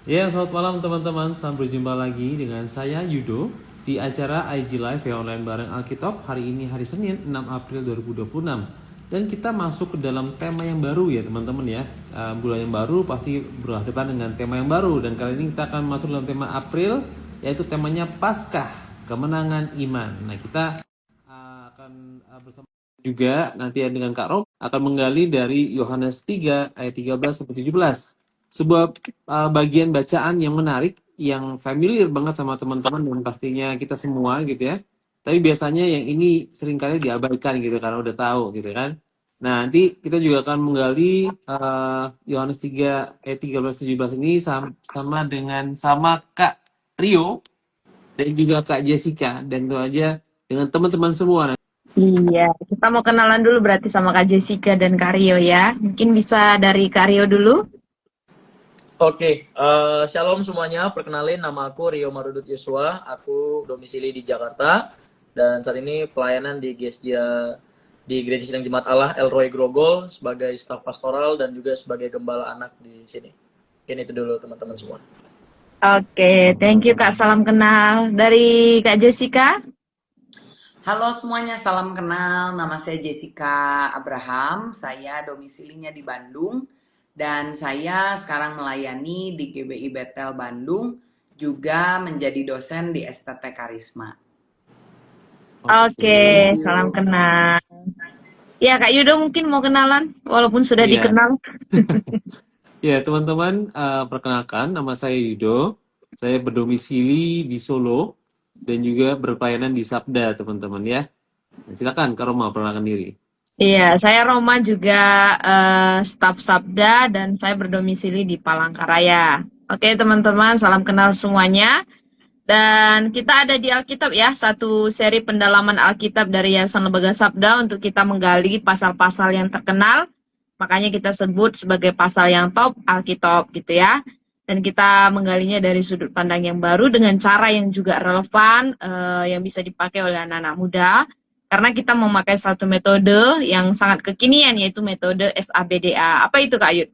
Ya, selamat malam teman-teman. Selamat berjumpa lagi dengan saya Yudo di acara IG Live ya online bareng Alkitab. Hari ini hari Senin 6 April 2026. Dan kita masuk ke dalam tema yang baru ya teman-teman ya. Bulan yang baru pasti berhadapan dengan tema yang baru. Dan kali ini kita akan masuk dalam tema April, yaitu temanya Paskah, kemenangan iman. Nah, kita akan bersama juga nanti dengan Kak Rom akan menggali dari Yohanes 3 ayat 13 sampai 17. Sebuah bagian bacaan yang menarik, yang familiar banget sama teman-teman dan pastinya kita semua gitu ya. Tapi biasanya yang ini seringkali diabaikan gitu karena udah tahu gitu kan. Nah, nanti kita juga akan menggali Yohanes 3 ayat 13-17 ini sama Kak Rio dan juga Kak Jessica, dan tentu aja dengan teman-teman semua. Iya, kita mau kenalan dulu berarti sama Kak Jessica dan Kak Rio ya. Mungkin bisa dari Kak Rio dulu. Oke, shalom semuanya. Perkenalin, nama aku Rio Marudut Yosua. Aku domisili di Jakarta dan saat ini pelayanan di GSJA di Gereja Sidang Jemaat Allah El Roy Grogol sebagai staf pastoral dan juga sebagai gembala anak di sini. Ini itu dulu teman-teman semua. Oke, thank you Kak. Salam kenal. Dari Kak Jessica. Halo semuanya, salam kenal. Nama saya Jessica Abraham. Saya domisilinya di Bandung dan saya sekarang melayani di GBI Bethel Bandung, juga menjadi dosen di STT Karisma. Oke, salam kenal. Ya Kak Yudo mungkin mau kenalan walaupun sudah dikenal. Ya teman-teman, perkenalkan nama saya Yudo. Saya berdomisili di Solo dan juga berpelayanan di Sabda teman-teman ya. Silakan Kak Roma perkenalkan diri. Iya, saya Roma juga staf Sabda dan saya berdomisili di Palangkaraya. Oke teman-teman, salam kenal semuanya. Dan kita ada di Alkitab ya, satu seri pendalaman Alkitab dari Yayasan Lembaga Sabda untuk kita menggali pasal-pasal yang terkenal. Makanya kita sebut sebagai pasal yang top Alkitab gitu ya. Dan kita menggalinya dari sudut pandang yang baru dengan cara yang juga relevan, yang bisa dipakai oleh anak-anak muda. Karena kita memakai satu metode yang sangat kekinian, yaitu metode SABDA. Apa itu Kak Yud?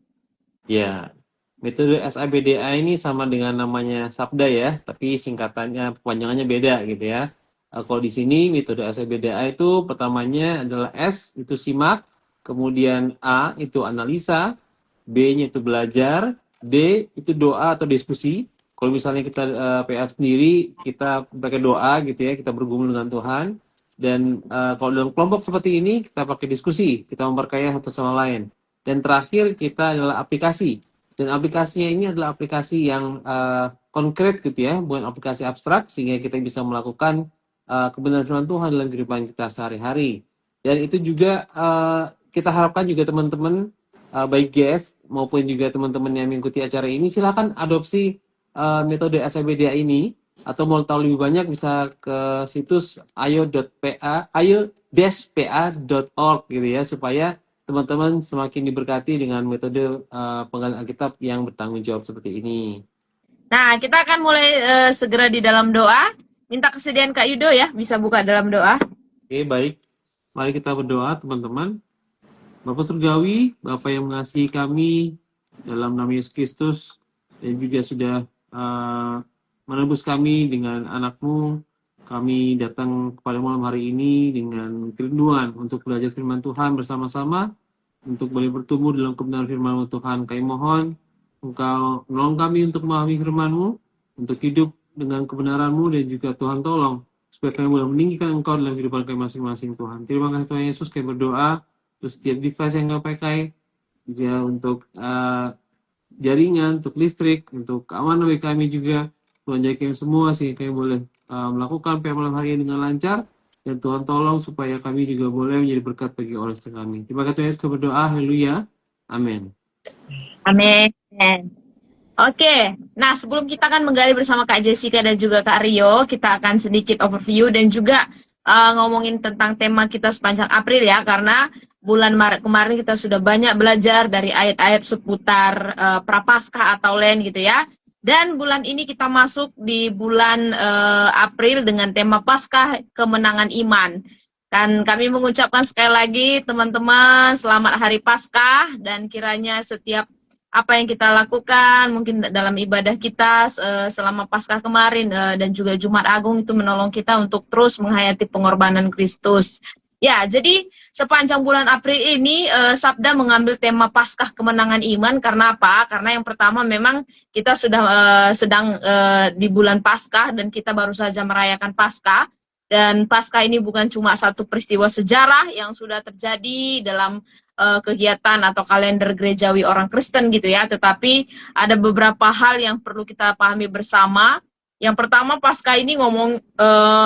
Ya, metode SABDA ini sama dengan namanya Sabda ya, tapi singkatannya, kepanjangannya beda gitu ya. Kalau di sini metode SABDA itu pertamanya adalah S, itu simak, kemudian A, itu analisa, B-nya itu belajar, D, itu doa atau diskusi. Kalau misalnya kita PA sendiri, kita pakai doa gitu ya, kita bergumul dengan Tuhan. Dan kalau dalam kelompok seperti ini, kita pakai diskusi, kita memperkaya satu sama lain. Dan terakhir kita adalah aplikasi. Dan aplikasinya ini adalah aplikasi yang konkret gitu ya, bukan aplikasi abstrak, sehingga kita bisa melakukan kebenaran firman Tuhan dalam kehidupan kita sehari-hari. Dan itu juga kita harapkan juga teman-teman, baik GS maupun juga teman-teman yang mengikuti acara ini, silakan adopsi metode SABDA ini. Atau mau tahu lebih banyak bisa ke situs ayo-pa.org gitu ya, supaya teman-teman semakin diberkati dengan metode penggalian Alkitab yang bertanggung jawab seperti ini. Nah, kita akan mulai segera di dalam doa. Minta kesediaan Kak Yudo ya, bisa buka dalam doa. Oke, baik. Mari kita berdoa teman-teman. Bapa Surgawi, Bapa yang mengasihi kami dalam nama Yesus Kristus, dan juga sudah menebus kami dengan anak-Mu. Kami datang kepada malam hari ini dengan kerinduan untuk belajar firman Tuhan bersama-sama, untuk boleh bertumbuh dalam kebenaran firman Tuhan. Kami mohon Engkau menolong kami untuk memahami firman-Mu, untuk hidup dengan kebenaran-Mu, dan juga Tuhan tolong supaya kami boleh meninggikan Engkau dalam kehidupan kami masing-masing Tuhan. Terima kasih Tuhan Yesus, kami berdoa untuk setiap device yang kau pakai, juga untuk jaringan, untuk listrik, untuk keamanan bagi kami juga. Tuhan jaga kami semua sehingga kami boleh melakukan PM malam hari ini dengan lancar, dan Tuhan tolong supaya kami juga boleh menjadi berkat bagi orang sekitar kami. Terima kasih Tuhan Yesus, kami berdoa, haleluya, amin. Amin. Oke, nah sebelum kita akan menggali bersama Kak Jessica dan juga Kak Rio, kita akan sedikit overview dan juga ngomongin tentang tema kita sepanjang April ya, karena bulan Maret kemarin kita sudah banyak belajar dari ayat-ayat seputar Prapaskah atau Lent gitu ya. Dan bulan ini kita masuk di bulan April dengan tema Paskah Kemenangan Iman. Kan kami mengucapkan sekali lagi teman-teman selamat Hari Paskah, dan kiranya setiap apa yang kita lakukan, mungkin dalam ibadah kita selama Paskah kemarin dan juga Jumat Agung itu menolong kita untuk terus menghayati pengorbanan Kristus. Ya, jadi sepanjang bulan April ini Sabda mengambil tema Paskah Kemenangan Iman. Karena apa? Karena yang pertama memang kita sudah sedang di bulan Paskah dan kita baru saja merayakan Paskah. Dan Paskah ini bukan cuma satu peristiwa sejarah yang sudah terjadi dalam kegiatan atau kalender gerejawi orang Kristen gitu ya, tetapi ada beberapa hal yang perlu kita pahami bersama. Yang pertama, Paskah ini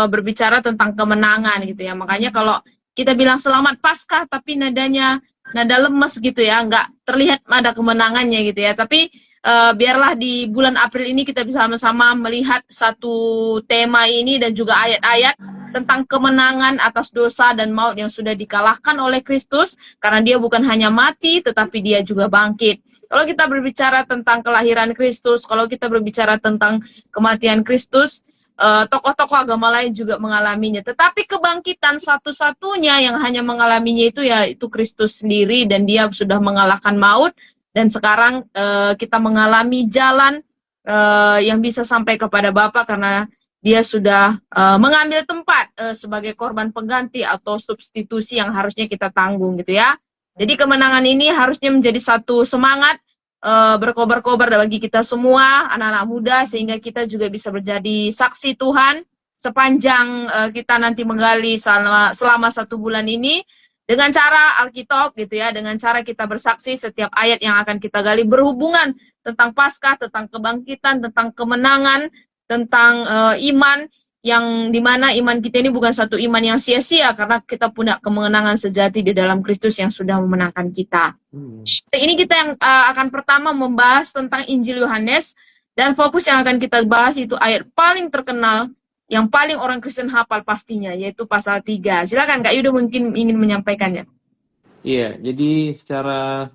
berbicara tentang kemenangan gitu ya. Makanya kalau kita bilang selamat Paskah tapi nadanya nada lemes gitu ya, nggak terlihat ada kemenangannya gitu ya. Tapi biarlah di bulan April ini kita bisa sama-sama melihat satu tema ini dan juga ayat-ayat tentang kemenangan atas dosa dan maut yang sudah dikalahkan oleh Kristus, karena dia bukan hanya mati tetapi dia juga bangkit. Kalau kita berbicara tentang kelahiran Kristus, kalau kita berbicara tentang kematian Kristus, tokoh-tokoh agama lain juga mengalaminya. Tetapi kebangkitan satu-satunya yang hanya mengalaminya itu yaitu Kristus sendiri, dan dia sudah mengalahkan maut. Dan sekarang kita mengalami jalan yang bisa sampai kepada Bapa karena dia sudah mengambil tempat sebagai korban pengganti atau substitusi yang harusnya kita tanggung gitu ya. Jadi kemenangan ini harusnya menjadi satu semangat berkobar-kobar bagi kita semua, anak-anak muda, sehingga kita juga bisa menjadi saksi Tuhan sepanjang kita nanti menggali selama 1 bulan ini. Dengan cara Alkitab gitu ya, dengan cara kita bersaksi setiap ayat yang akan kita gali berhubungan tentang Paskah, tentang kebangkitan, tentang kemenangan, tentang iman, yang dimana iman kita ini bukan satu iman yang sia-sia karena kita punya kemenangan sejati di dalam Kristus yang sudah memenangkan kita. Ini kita yang akan pertama membahas tentang Injil Yohanes, dan fokus yang akan kita bahas itu ayat paling terkenal yang paling orang Kristen hafal pastinya, yaitu pasal 3. Silakan Kak Yudo mungkin ingin menyampaikannya. Iya, jadi secara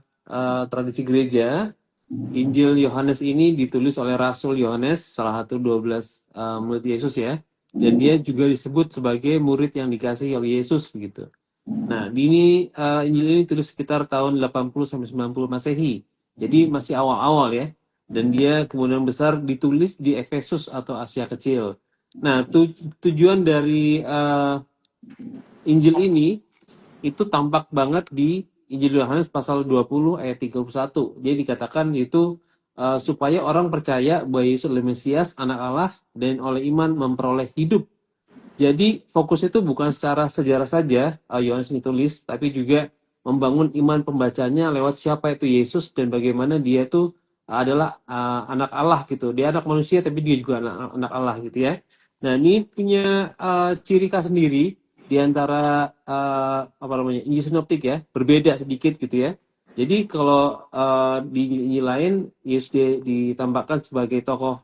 tradisi gereja, Injil Yohanes ini ditulis oleh Rasul Yohanes, salah satu 12 murid Yesus ya. Dan dia juga disebut sebagai murid yang dikasihi oleh Yesus begitu. Nah, Injil ini ditulis sekitar tahun 80-90 Masehi. Jadi masih awal-awal ya. Dan dia kemudian besar ditulis di Efesus atau Asia Kecil. Nah, tujuan dari Injil ini itu tampak banget di Injil Yohanes pasal 20 ayat 31. Jadi dikatakan itu supaya orang percaya bahwa Yesus adalah Mesias, anak Allah, dan oleh iman memperoleh hidup. Jadi fokusnya itu bukan secara sejarah saja Yohanes ditulis, tapi juga membangun iman pembacanya lewat siapa itu Yesus dan bagaimana dia itu adalah anak Allah gitu. Dia anak manusia tapi dia juga anak Allah gitu ya. Nah, ini punya ciri khas sendiri di antara Injil sinoptik ya, berbeda sedikit gitu ya. Jadi kalau di Injil lain Yesus ditambahkan sebagai tokoh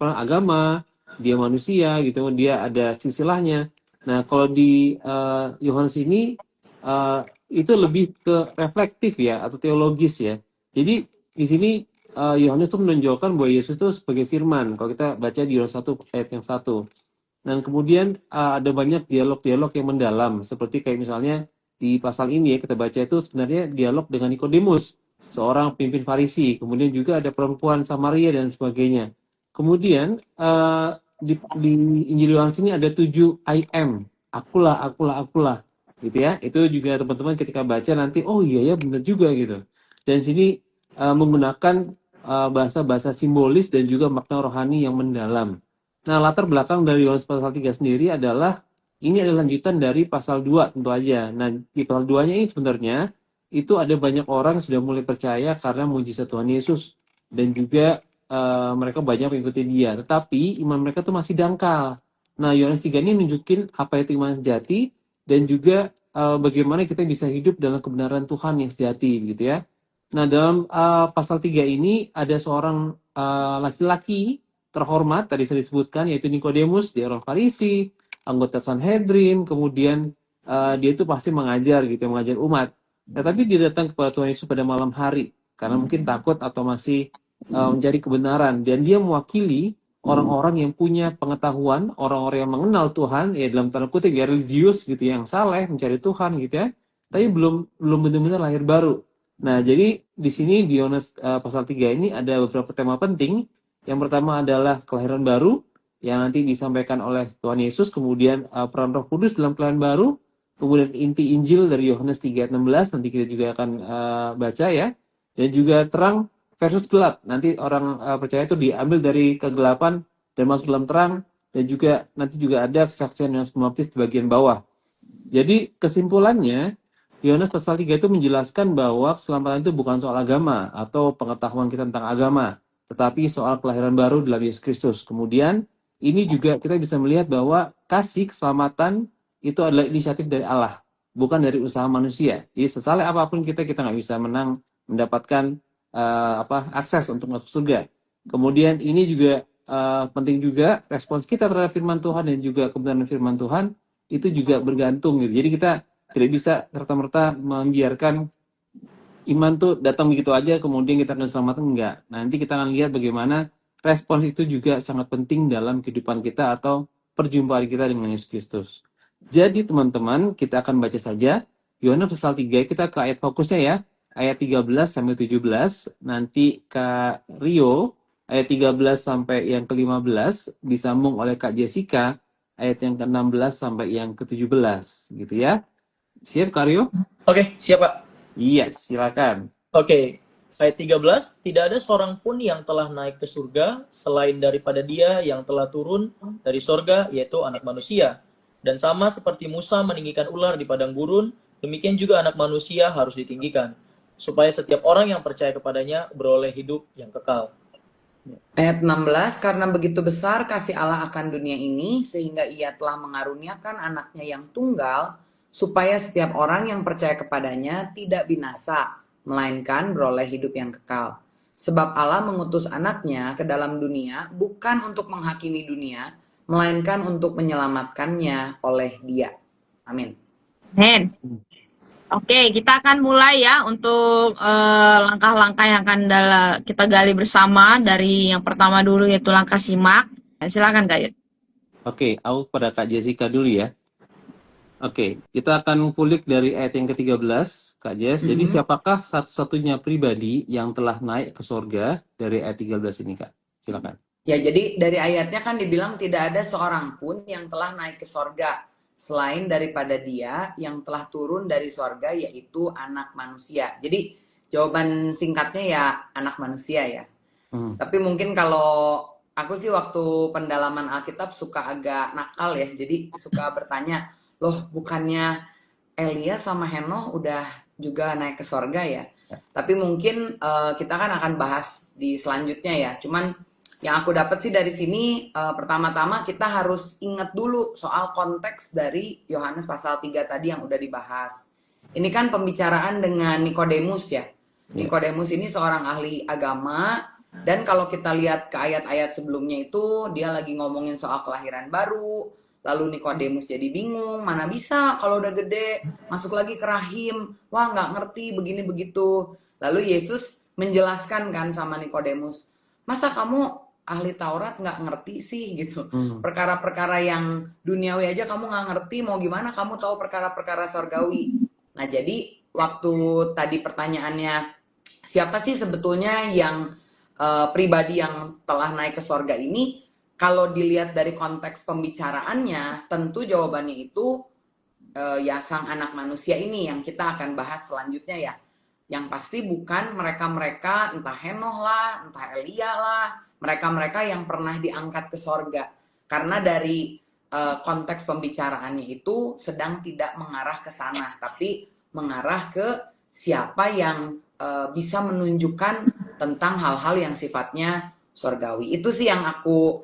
agama, dia manusia gitu, dia ada silsilahnya. Nah, kalau di Yohanes ini itu lebih ke reflektif ya atau teologis ya. Jadi di sini Yohanes itu menonjolkan bahwa Yesus itu sebagai firman. Kalau kita baca di Yohanes 1 ayat yang 1. Dan kemudian ada banyak dialog-dialog yang mendalam. Seperti kayak misalnya di pasal ini ya kita baca itu sebenarnya dialog dengan Nikodemus, seorang pemimpin Farisi. Kemudian juga ada perempuan Samaria dan sebagainya. Kemudian di Injil Yohanes ini ada 7 I am. Akulah. Gitu ya. Itu juga teman-teman ketika baca nanti, oh iya ya benar juga gitu. Dan sini menggunakan bahasa-bahasa simbolis dan juga makna rohani yang mendalam. Nah, latar belakang dari Yohanes pasal 3 sendiri adalah ini adalah lanjutan dari pasal 2 tentu aja. Nah, di pasal 2-nya ini sebenarnya itu ada banyak orang yang sudah mulai percaya karena mujizat Tuhan Yesus dan juga mereka banyak mengikuti dia. Tetapi iman mereka tuh masih dangkal. Nah, Yohanes 3 ini nunjukin apa itu iman sejati dan juga bagaimana kita bisa hidup dalam kebenaran Tuhan yang sejati gitu ya. Nah, dalam pasal 3 ini ada seorang laki-laki terhormat, tadi saya disebutkan, yaitu Nikodemus, dia orang Farisi, anggota Sanhedrin, kemudian dia itu pasti mengajar gitu, mengajar umat. Tetapi dia datang kepada Tuhan Yesus pada malam hari, karena mungkin takut atau masih mencari kebenaran. Dan dia mewakili orang-orang yang punya pengetahuan, orang-orang yang mengenal Tuhan, ya dalam tanda kutip ya religius gitu, yang saleh, mencari Tuhan gitu ya, tapi belum benar-benar lahir baru. Nah, jadi di sini di Yohanes pasal 3 ini ada beberapa tema penting. Yang pertama adalah kelahiran baru yang nanti disampaikan oleh Tuhan Yesus, kemudian peran Roh Kudus dalam kelahiran baru, kemudian inti Injil dari Yohanes 3 ayat 16 nanti kita juga akan baca ya. Dan juga terang versus gelap. Nanti orang percaya itu diambil dari kegelapan dan masuk dalam terang, dan juga nanti juga ada kesaksian Yohanes Pembaptis di bagian bawah. Jadi kesimpulannya Yohanes pasal 3 itu menjelaskan bahwa keselamatan itu bukan soal agama atau pengetahuan kita tentang agama, tetapi soal kelahiran baru dalam Yesus Kristus. Kemudian ini juga kita bisa melihat bahwa kasih keselamatan itu adalah inisiatif dari Allah, bukan dari usaha manusia. Jadi sesaleh apapun kita nggak bisa mendapatkan akses untuk masuk surga. Kemudian ini juga penting juga respons kita terhadap firman Tuhan dan juga kebenaran firman Tuhan itu juga bergantung gitu. Jadi kita tidak bisa serta-merta membiarkan iman tuh datang begitu aja kemudian kita akan selamatkan, enggak. Nanti kita akan lihat bagaimana respons itu juga sangat penting dalam kehidupan kita atau perjumpaan kita dengan Yesus Kristus. Jadi teman-teman, kita akan baca saja Yohanes pasal 3, kita ke ayat fokusnya ya, ayat 13 sampai 17, nanti Kak Rio ayat 13 sampai yang ke-15 disambung oleh Kak Jessica ayat yang ke-16 sampai yang ke-17 gitu ya. Siap Kak Rio? Oke, siap Pak. Iya, silakan. Oke, ayat 13, tidak ada seorang pun yang telah naik ke surga selain daripada Dia yang telah turun dari surga, yaitu Anak Manusia. Dan sama seperti Musa meninggikan ular di padang gurun, demikian juga Anak Manusia harus ditinggikan, supaya setiap orang yang percaya kepadanya beroleh hidup yang kekal. Ayat 16, karena begitu besar kasih Allah akan dunia ini, sehingga ia telah mengaruniakan anaknya yang tunggal, supaya setiap orang yang percaya kepadanya tidak binasa, melainkan beroleh hidup yang kekal. Sebab Allah mengutus anaknya ke dalam dunia, bukan untuk menghakimi dunia, melainkan untuk menyelamatkannya oleh Dia. Amin. Amin. Oke, kita akan mulai ya untuk langkah-langkah yang akan kita gali bersama. Dari yang pertama dulu yaitu langkah simak. Silakan Kak Yud. Oke, aku pada Kak Jessica dulu ya. Oke, kita akan kulik dari ayat yang ke-13, Kak Jess. Jadi siapakah satu-satunya pribadi yang telah naik ke surga dari ayat 13 ini, Kak? Silakan. Ya, jadi dari ayatnya kan dibilang tidak ada seorang pun yang telah naik ke sorga selain daripada Dia yang telah turun dari sorga, yaitu Anak Manusia. Jadi jawaban singkatnya ya Anak Manusia ya. Tapi mungkin kalau aku sih waktu pendalaman Alkitab suka agak nakal ya. Jadi suka bertanya, loh bukannya Elia sama Henoh udah juga naik ke sorga ya? Tapi mungkin kita kan akan bahas di selanjutnya ya. Cuman yang aku dapat sih dari sini, pertama-tama kita harus ingat dulu soal konteks dari Yohanes pasal 3 tadi yang udah dibahas. Ini kan pembicaraan dengan Nikodemus ya. Nikodemus ini seorang ahli agama, dan kalau kita lihat ke ayat-ayat sebelumnya itu, dia lagi ngomongin soal kelahiran baru, lalu Nikodemus jadi bingung, mana bisa kalau udah gede, masuk lagi ke rahim, wah nggak ngerti begini begitu. Lalu Yesus menjelaskan kan sama Nikodemus, masa kamu ahli Taurat nggak ngerti sih gitu. Perkara-perkara yang duniawi aja kamu nggak ngerti, mau gimana kamu tahu perkara-perkara sorgawi. Nah jadi waktu tadi pertanyaannya siapa sih sebetulnya yang pribadi yang telah naik ke sorga ini, kalau dilihat dari konteks pembicaraannya tentu jawabannya itu ya sang Anak Manusia ini yang kita akan bahas selanjutnya ya. Yang pasti bukan mereka-mereka entah Henoh lah, entah Elia lah, mereka-mereka yang pernah diangkat ke sorga. Karena dari konteks pembicaraannya itu sedang tidak mengarah ke sana, tapi mengarah ke siapa yang bisa menunjukkan tentang hal-hal yang sifatnya sorgawi. Itu sih yang aku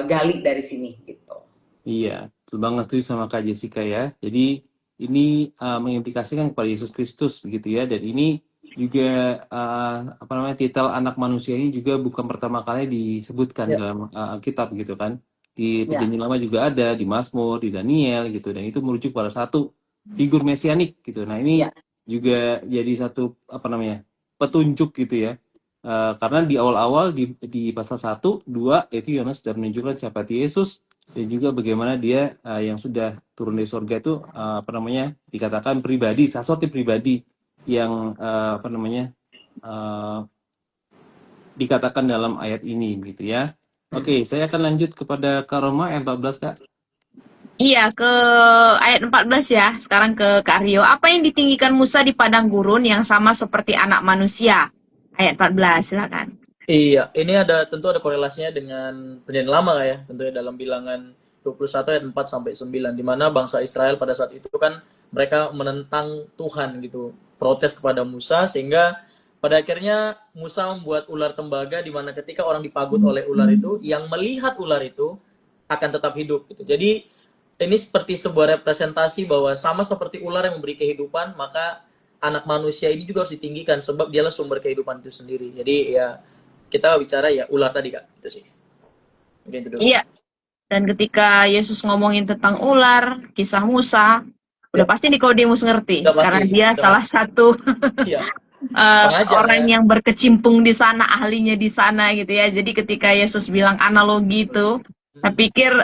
gali dari sini gitu. Iya, betul banget tuh sama Kak Jessica ya. Jadi ini mengimplikasikan kepada Yesus Kristus begitu ya, dan ini juga titel Anak Manusia ini juga bukan pertama kali disebutkan dalam Alkitab gitu kan. Di Perjanjian Lama juga ada, di Mazmur, di Daniel gitu, dan itu merujuk pada satu figur mesianik gitu. Nah ini juga jadi satu petunjuk gitu ya. Karena di awal-awal di pasal 1, 2 itu Yohanes sudah menunjukkan siapa Yesus, dan juga bagaimana dia yang sudah turun dari surga itu dikatakan pribadi, sesuatu pribadi yang eh, dikatakan dalam ayat ini gitu ya. Oke, saya akan lanjut kepada Kak Roma ayat 14 Kak. Iya, ke ayat 14 ya. Sekarang ke Kak Rio. Apa yang ditinggikan Musa di padang gurun yang sama seperti anak manusia? Ayat 14, silakan. Iya, ini tentu ada korelasinya dengan perjanjian lama ya, tentunya dalam bilangan 21 ayat 4 sampai 9 di mana bangsa Israel pada saat itu kan mereka menentang Tuhan gitu, protes kepada Musa sehingga pada akhirnya Musa membuat ular tembaga di mana ketika orang dipagut oleh ular itu, yang melihat ular itu akan tetap hidup gitu. Jadi ini seperti sebuah representasi bahwa sama seperti ular yang memberi kehidupan, maka anak manusia ini juga harus ditinggikan sebab dialah sumber kehidupan itu sendiri. Jadi ya kita bicara ya ular tadi Kak, itu sih. Mungkin itu dulu. Iya, dan ketika Yesus ngomongin tentang ular, kisah Musa, udah Ya, pasti Nikodemus ngerti. udah pasti, Karena dia udah salah pasti. satu Iya, pengajar orang ya. yang berkecimpung di sana, ahlinya di sana gitu ya. Jadi ketika Yesus bilang analogi itu, saya pikir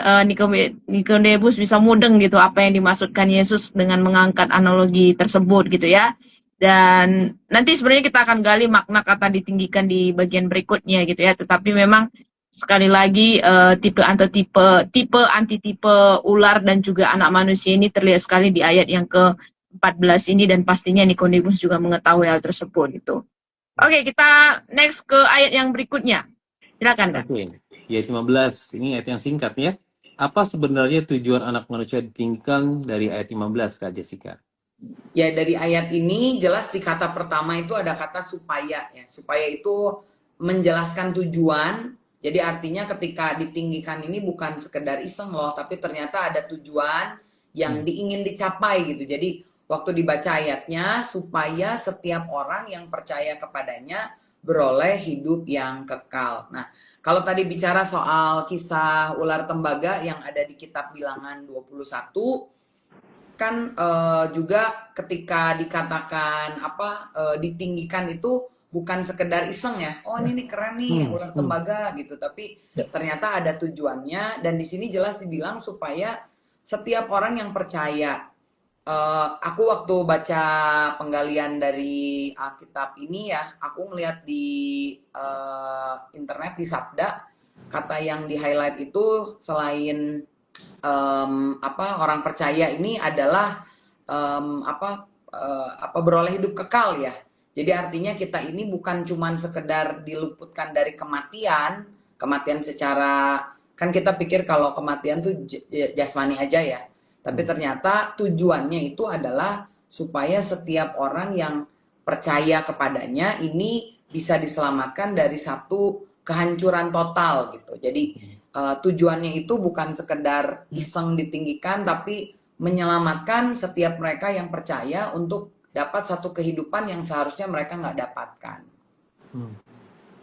Nikodemus bisa mudeng gitu apa yang dimaksudkan Yesus dengan mengangkat analogi tersebut gitu ya. Dan nanti sebenarnya kita akan gali makna kata ditinggikan di bagian berikutnya gitu ya. Tetapi memang sekali lagi tipe antitipe ular dan juga anak manusia ini terlihat sekali di ayat yang ke-14 ini, dan pastinya Nikodemus juga mengetahui hal tersebut gitu. Oke, kita next ke ayat yang berikutnya. Silakan Kak. Oke, ayat 15. Ini ayat yang singkat ya. Apa sebenarnya tujuan anak manusia ditinggikan dari ayat 15 Kak Jessica? Ya, dari ayat ini jelas di kata pertama itu ada kata supaya ya. Supaya itu menjelaskan tujuan. Jadi artinya ketika ditinggikan ini bukan sekedar iseng loh, tapi ternyata ada tujuan yang ingin dicapai gitu. Jadi waktu dibaca ayatnya, supaya setiap orang yang percaya kepadanya beroleh hidup yang kekal. Nah, kalau tadi bicara soal kisah ular tembaga yang ada di kitab Bilangan 21, kan juga ketika dikatakan ditinggikan itu bukan sekedar iseng ya. Oh, ini keren nih ular tembaga gitu, tapi ternyata ada tujuannya, dan di sini jelas dibilang supaya setiap orang yang percaya. Aku waktu baca penggalian dari Alkitab ini ya, aku ngeliat di internet di Sabda, kata yang di highlight itu selain orang percaya ini adalah beroleh hidup kekal ya. Jadi artinya kita ini bukan cuman sekedar diluputkan dari kematian secara, kan kita pikir kalau kematian tuh jasmani aja ya. Tapi ternyata tujuannya itu adalah supaya setiap orang yang percaya kepadanya ini bisa diselamatkan dari satu kehancuran total gitu. Jadi tujuannya itu bukan sekedar iseng ditinggikan, tapi menyelamatkan setiap mereka yang percaya untuk dapat satu kehidupan yang seharusnya mereka nggak dapatkan.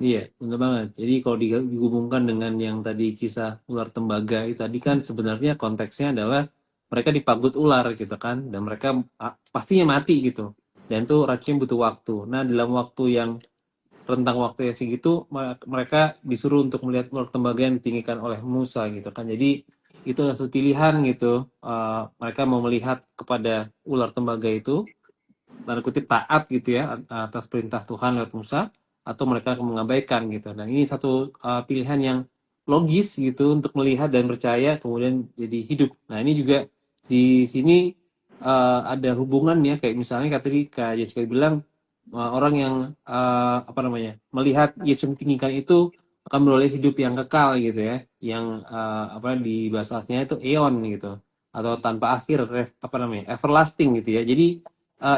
Iya, benar banget. Jadi kalau digabungkan dengan yang tadi kisah ular tembaga itu tadi kan sebenarnya konteksnya adalah mereka dipagut ular gitu kan, dan mereka pastinya mati gitu. Dan tuh racunnya butuh waktu. Nah, dalam waktu yang rentang waktu yang segitu mereka disuruh untuk melihat ular tembaga yang ditinggikan oleh Musa gitu kan. Jadi itu adalah satu pilihan gitu. Mereka mau melihat kepada ular tembaga itu, tanda kutip taat gitu ya atas perintah Tuhan lewat Musa, atau mereka akan mengabaikan gitu. Dan ini satu pilihan yang logis gitu untuk melihat dan percaya kemudian jadi hidup. Nah, ini juga di sini ada hubungannya, kayak misalnya tadi Kak Jessica bilang orang yang melihat Yesus ditinggikan itu akan beroleh hidup yang kekal gitu ya, yang di bahasa aslinya itu eon gitu, atau tanpa akhir, everlasting gitu ya. Jadi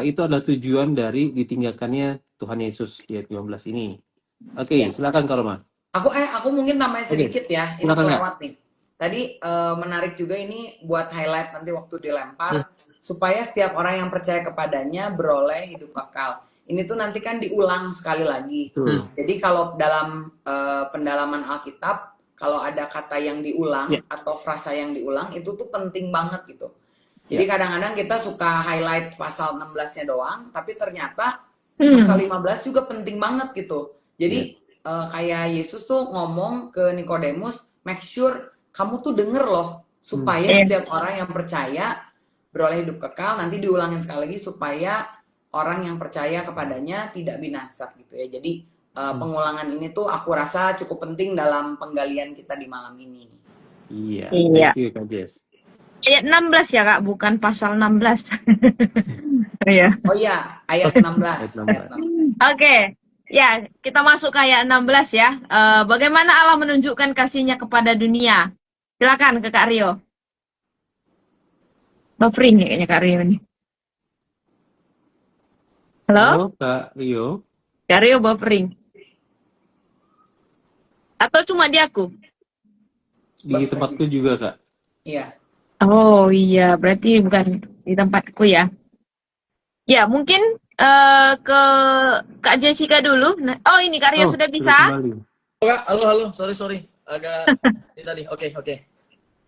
itu adalah tujuan dari ditinggalkannya Tuhan Yesus di ayat 15 ini. Oke, silakan Kak Roma. Aku mungkin tambahin sedikit ya, ini silakan, lewat nih. Tadi menarik juga ini buat highlight nanti waktu dilempar, supaya setiap orang yang percaya kepadanya beroleh hidup kekal. Ini tuh nanti kan diulang sekali lagi. Jadi kalau dalam pendalaman Alkitab, kalau ada kata yang diulang atau frasa yang diulang, itu tuh penting banget gitu. Jadi kadang-kadang kita suka highlight pasal 16-nya doang, tapi ternyata pasal 15 juga penting banget gitu. Jadi kayak Yesus tuh ngomong ke Nikodemus, make sure kamu tuh denger loh, supaya setiap orang yang percaya beroleh hidup kekal. Nanti diulangin sekali lagi, supaya orang yang percaya kepadanya tidak binasa gitu ya. Jadi pengulangan ini tuh aku rasa cukup penting dalam penggalian kita di malam ini. Iya, Iya. thank you Kak Jess. Ayat 16 ya Kak, bukan pasal 16. Iya. Oh iya, ayat 16. Ayat 16. Oke. Ya, kita masuk ke ayat 16 ya. Bagaimana Allah menunjukkan kasih-Nya kepada dunia? Silakan ke Kak Rio. Buffering ya kayaknya Kak Rio ini. Halo? Halo Kak Rio. Kak Rio buffering. Atau cuma di aku? Di tempatku juga Kak. Iya. Oh iya, berarti bukan di tempatku ya. Ya, mungkin ke Kak Jessica dulu. Oh, ini Kak Rio Oh, sudah sudah bisa? kembali. Kak, halo, sorry. Agak ini tadi. Oke.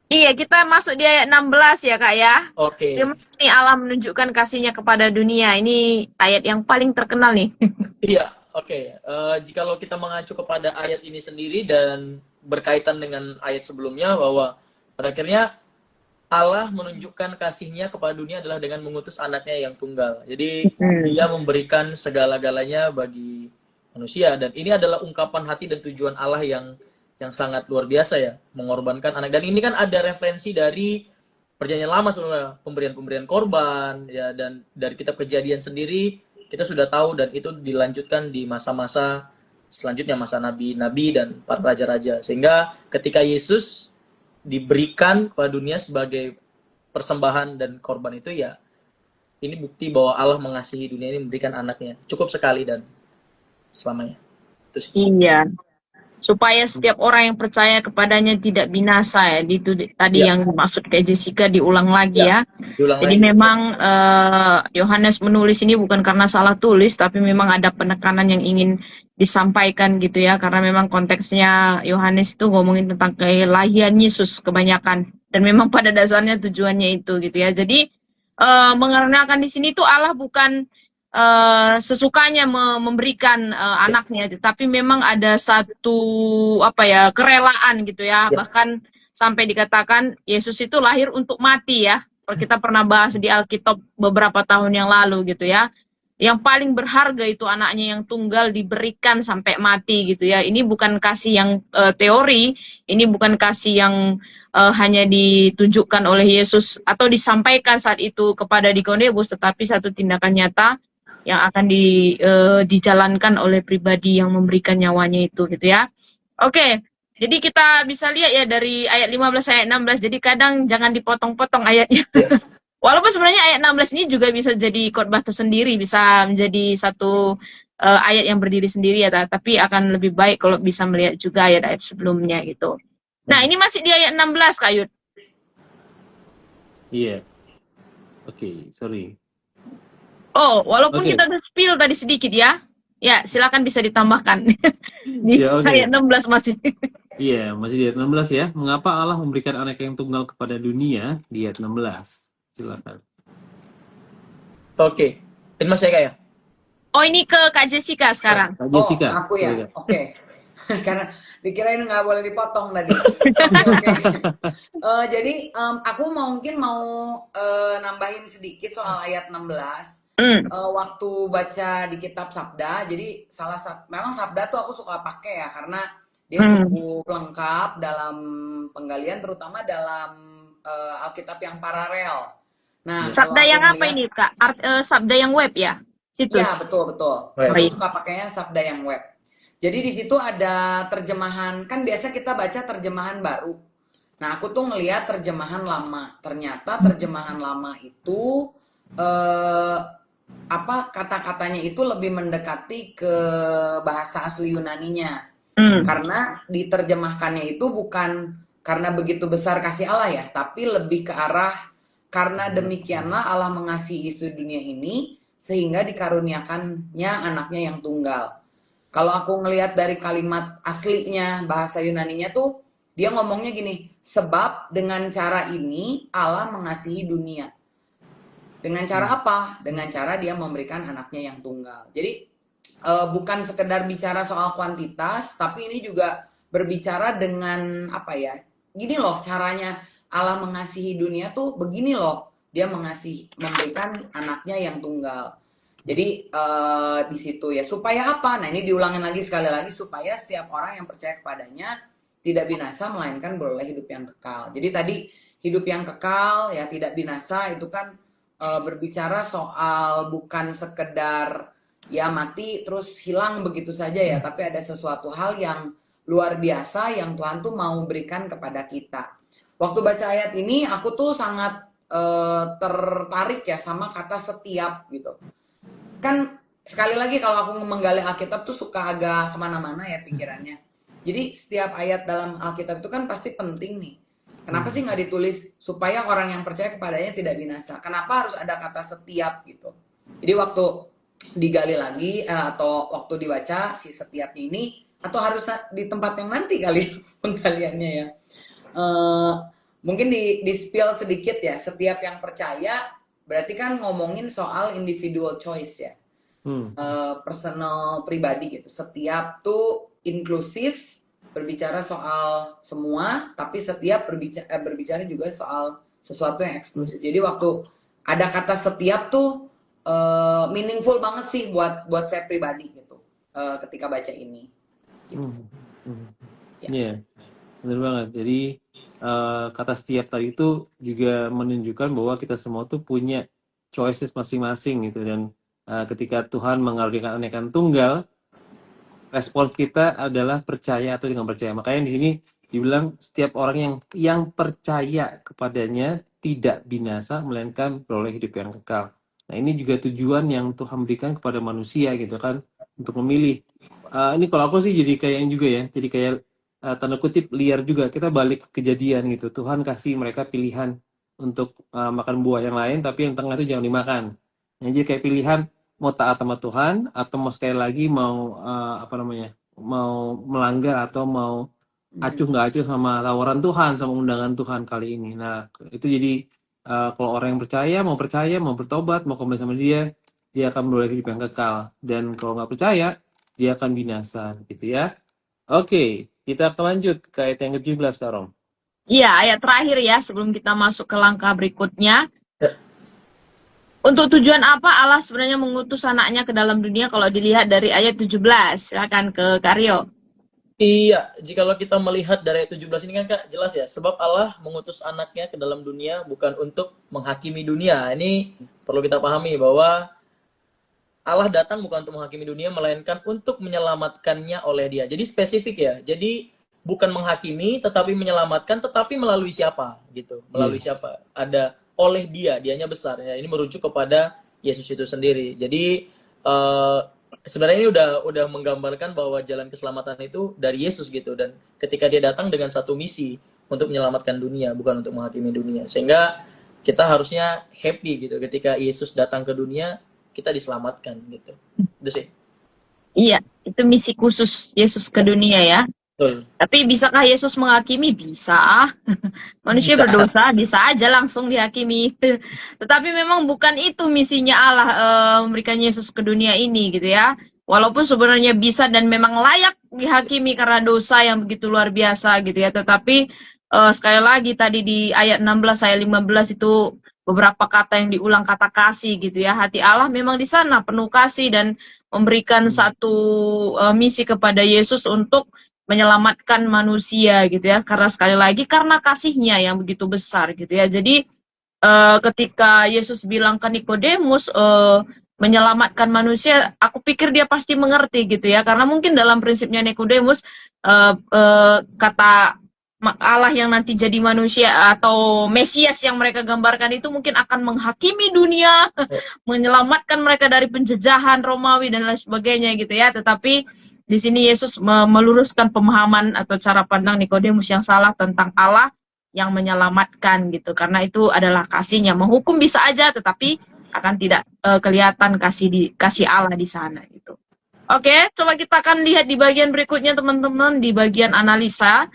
Iya, kita masuk di ayat 16 ya Kak ya. Oke. Ini Allah menunjukkan kasih-Nya kepada dunia. Ini ayat yang paling terkenal nih. Iya, oke. Jikalau kita mengacu kepada ayat ini sendiri dan berkaitan dengan ayat sebelumnya bahwa pada akhirnya Allah menunjukkan kasih-Nya kepada dunia adalah dengan mengutus anaknya yang tunggal. Jadi dia memberikan segala-galanya bagi manusia dan ini adalah ungkapan hati dan tujuan Allah yang sangat luar biasa ya, mengorbankan anak. Dan ini kan ada referensi dari perjanjian lama sebenarnya, pemberian korban ya, dan dari kitab Kejadian sendiri kita sudah tahu dan itu dilanjutkan di masa-masa selanjutnya, masa nabi-nabi dan para raja-raja. Sehingga ketika Yesus diberikan kepada dunia sebagai persembahan dan korban itu ya, ini bukti bahwa Allah mengasihi dunia ini, memberikan anaknya. Cukup sekali dan selamanya. Itu sih. Iya. Supaya setiap orang yang percaya kepadanya tidak binasa ya. Itu tadi Ya. yang dimaksud Kak Jessica diulang lagi ya. Diulang Jadi lagi. memang Yohanes menulis ini bukan karena salah tulis, tapi memang ada penekanan yang ingin disampaikan gitu ya. Karena memang konteksnya Yohanes itu ngomongin tentang kelahiran Yesus kebanyakan. Dan memang pada dasarnya tujuannya itu gitu ya. Jadi mengenakan di sini tuh Allah bukan sesukanya memberikan anaknya, tapi memang ada satu kerelaan gitu ya. Bahkan sampai dikatakan Yesus itu lahir untuk mati ya. Kalau kita pernah bahas di Alkitab beberapa tahun yang lalu gitu ya. Yang paling berharga itu anaknya yang tunggal diberikan sampai mati gitu ya. Ini bukan kasih yang teori, ini bukan kasih yang hanya ditunjukkan oleh Yesus atau disampaikan saat itu kepada Nikodemus, tetapi satu tindakan nyata yang akan dijalankan oleh pribadi yang memberikan nyawanya itu gitu ya. Oke, jadi kita bisa lihat ya dari ayat 15 ayat 16. Jadi kadang jangan dipotong-potong ayatnya. Walaupun sebenarnya ayat 16 ini juga bisa jadi khotbah tersendiri, bisa menjadi satu ayat yang berdiri sendiri ya, tapi akan lebih baik kalau bisa melihat juga ayat-ayat sebelumnya gitu. Nah, ini masih di ayat 16 Kak Yud. Iya. Oke, sorry. Oh, walaupun Oke. kita udah spill tadi sedikit ya. Ya, silakan bisa ditambahkan. Di Ya, oke. ayat 16 masih. Iya, masih di ayat 16 ya. Mengapa Allah memberikan anak yang tunggal kepada dunia di ayat 16? Silakan. Oke. Ini masih Kak ya? Oh, ini ke Kak Jessica sekarang. Kak Jessica. Oh, aku ya. silakan. Oke. Karena dikirain nggak boleh dipotong tadi. Oke. Jadi aku mungkin mau nambahin sedikit soal ayat 16. Waktu baca di kitab Sabda, jadi memang Sabda tuh aku suka pakai ya karena dia cukup lengkap dalam penggalian, terutama dalam Alkitab yang paralel. Nah, Sabda yang apa ini Kak? Sabda yang web ya? Situs. Iya, betul. Aku suka pakainya Sabda yang web. Jadi di situ ada terjemahan, kan biasa kita baca terjemahan baru. Nah, aku tuh ngelihat terjemahan lama. Ternyata terjemahan lama itu kata-katanya itu lebih mendekati ke bahasa asli Yunaninya. Karena diterjemahkannya itu bukan karena begitu besar kasih Allah ya, tapi lebih ke arah karena demikianlah Allah mengasihi dunia ini sehingga dikaruniakannya anaknya yang tunggal. Kalau aku ngelihat dari kalimat aslinya bahasa Yunaninya tuh dia ngomongnya gini, sebab dengan cara ini Allah mengasihi dunia. Dengan cara apa? Dengan cara dia memberikan anaknya yang tunggal. Jadi bukan sekedar bicara soal kuantitas, tapi ini juga berbicara dengan gini loh caranya Allah mengasihi dunia tuh begini loh. Dia memberikan anaknya yang tunggal. Jadi di situ ya, supaya apa? Nah ini diulangin lagi sekali lagi, supaya setiap orang yang percaya kepadanya tidak binasa melainkan beroleh hidup yang kekal. Jadi tadi hidup yang kekal ya tidak binasa itu kan berbicara soal bukan sekedar ya mati terus hilang begitu saja ya, tapi ada sesuatu hal yang luar biasa yang Tuhan tuh mau berikan kepada kita. Waktu baca ayat ini aku tuh sangat tertarik ya sama kata setiap gitu. Kan sekali lagi kalau aku menggali Alkitab tuh suka agak kemana-mana ya pikirannya. Jadi setiap ayat dalam Alkitab itu kan pasti penting nih. Kenapa sih nggak ditulis supaya orang yang percaya kepadanya tidak binasa? Kenapa harus ada kata setiap gitu? Jadi waktu digali lagi atau waktu dibaca si setiap ini, atau harus di tempat yang nanti kali penggaliannya ya. Mungkin di spill sedikit ya. Setiap yang percaya berarti kan ngomongin soal individual choice ya. Personal pribadi gitu. Setiap tuh inklusif, berbicara soal semua, tapi setiap berbicara juga soal sesuatu yang eksklusif. Jadi waktu ada kata setiap tuh meaningful banget sih buat saya pribadi gitu ketika baca ini. Gitu. Iya, benar banget. Jadi kata setiap tadi itu juga menunjukkan bahwa kita semua tuh punya choices masing-masing gitu, dan ketika Tuhan mengaruniakan anak tunggal, respons kita adalah percaya atau tidak percaya. Makanya di sini dibilang setiap orang yang percaya kepadanya tidak binasa melainkan beroleh hidup yang kekal. Nah ini juga tujuan yang Tuhan berikan kepada manusia gitu kan, untuk memilih. Ini kalau aku sih jadi kayak juga ya, jadi kayak tanda kutip liar juga. Kita balik ke kejadian gitu. Tuhan kasih mereka pilihan untuk makan buah yang lain, tapi yang tengah itu jangan dimakan. Nah, jadi kayak pilihan mau taat sama Tuhan atau mau sekali lagi mau mau melanggar atau mau acuh nggak acuh sama tawaran Tuhan, sama undangan Tuhan kali ini. Nah itu jadi kalau orang yang percaya mau bertobat mau kembali sama dia akan beroleh hidup yang kekal, dan kalau nggak percaya dia akan binasa gitu ya. Oke, kita akan lanjut ke ayat yang ke-17 sekarang. Iya, ayat terakhir ya sebelum kita masuk ke langkah berikutnya. Untuk tujuan apa Allah sebenarnya mengutus anaknya ke dalam dunia kalau dilihat dari ayat 17? Silakan ke Karyo. Iya, jikalau kita melihat dari ayat 17 ini kan Kak, jelas ya, sebab Allah mengutus anaknya ke dalam dunia bukan untuk menghakimi dunia. Ini perlu kita pahami bahwa Allah datang bukan untuk menghakimi dunia, melainkan untuk menyelamatkannya oleh dia. Jadi spesifik ya, jadi bukan menghakimi, tetapi menyelamatkan, tetapi melalui siapa gitu. Melalui siapa? Ada oleh dia, dianya besar. Ya, ini merujuk kepada Yesus itu sendiri. Jadi sebenarnya ini udah menggambarkan bahwa jalan keselamatan itu dari Yesus gitu, dan ketika dia datang dengan satu misi untuk menyelamatkan dunia, bukan untuk menghakimi dunia, sehingga kita harusnya happy gitu ketika Yesus datang ke dunia, kita diselamatkan gitu. Itu sih. Iya, itu misi khusus Yesus ke dunia ya. Betul. Tapi bisakah Yesus menghakimi? Bisa. Manusia Bisa. berdosa, bisa aja langsung dihakimi. Tetapi memang bukan itu misinya Allah memberikan Yesus ke dunia ini gitu ya. Walaupun sebenarnya bisa dan memang layak dihakimi karena dosa yang begitu luar biasa gitu ya. Tetapi sekali lagi tadi di ayat 16, ayat 15 itu beberapa kata yang diulang, kata kasih gitu ya. Hati Allah memang di sana penuh kasih dan memberikan satu misi kepada Yesus untuk menyelamatkan manusia gitu ya, karena sekali lagi karena kasihnya yang begitu besar gitu ya. Jadi ketika Yesus bilang ke Nikodemus menyelamatkan manusia, aku pikir dia pasti mengerti gitu ya, karena mungkin dalam prinsipnya Nikodemus kata Allah yang nanti jadi manusia atau Mesias yang mereka gambarkan itu mungkin akan menghakimi dunia, menyelamatkan mereka dari penjajahan Romawi dan lain sebagainya gitu ya. Tetapi di sini Yesus meluruskan pemahaman atau cara pandang Nikodemus yang salah tentang Allah yang menyelamatkan gitu. Karena itu adalah kasihnya. Menghukum bisa aja, tetapi akan tidak kelihatan kasih Allah di sana gitu. Oke, coba kita akan lihat di bagian berikutnya teman-teman, di bagian analisa.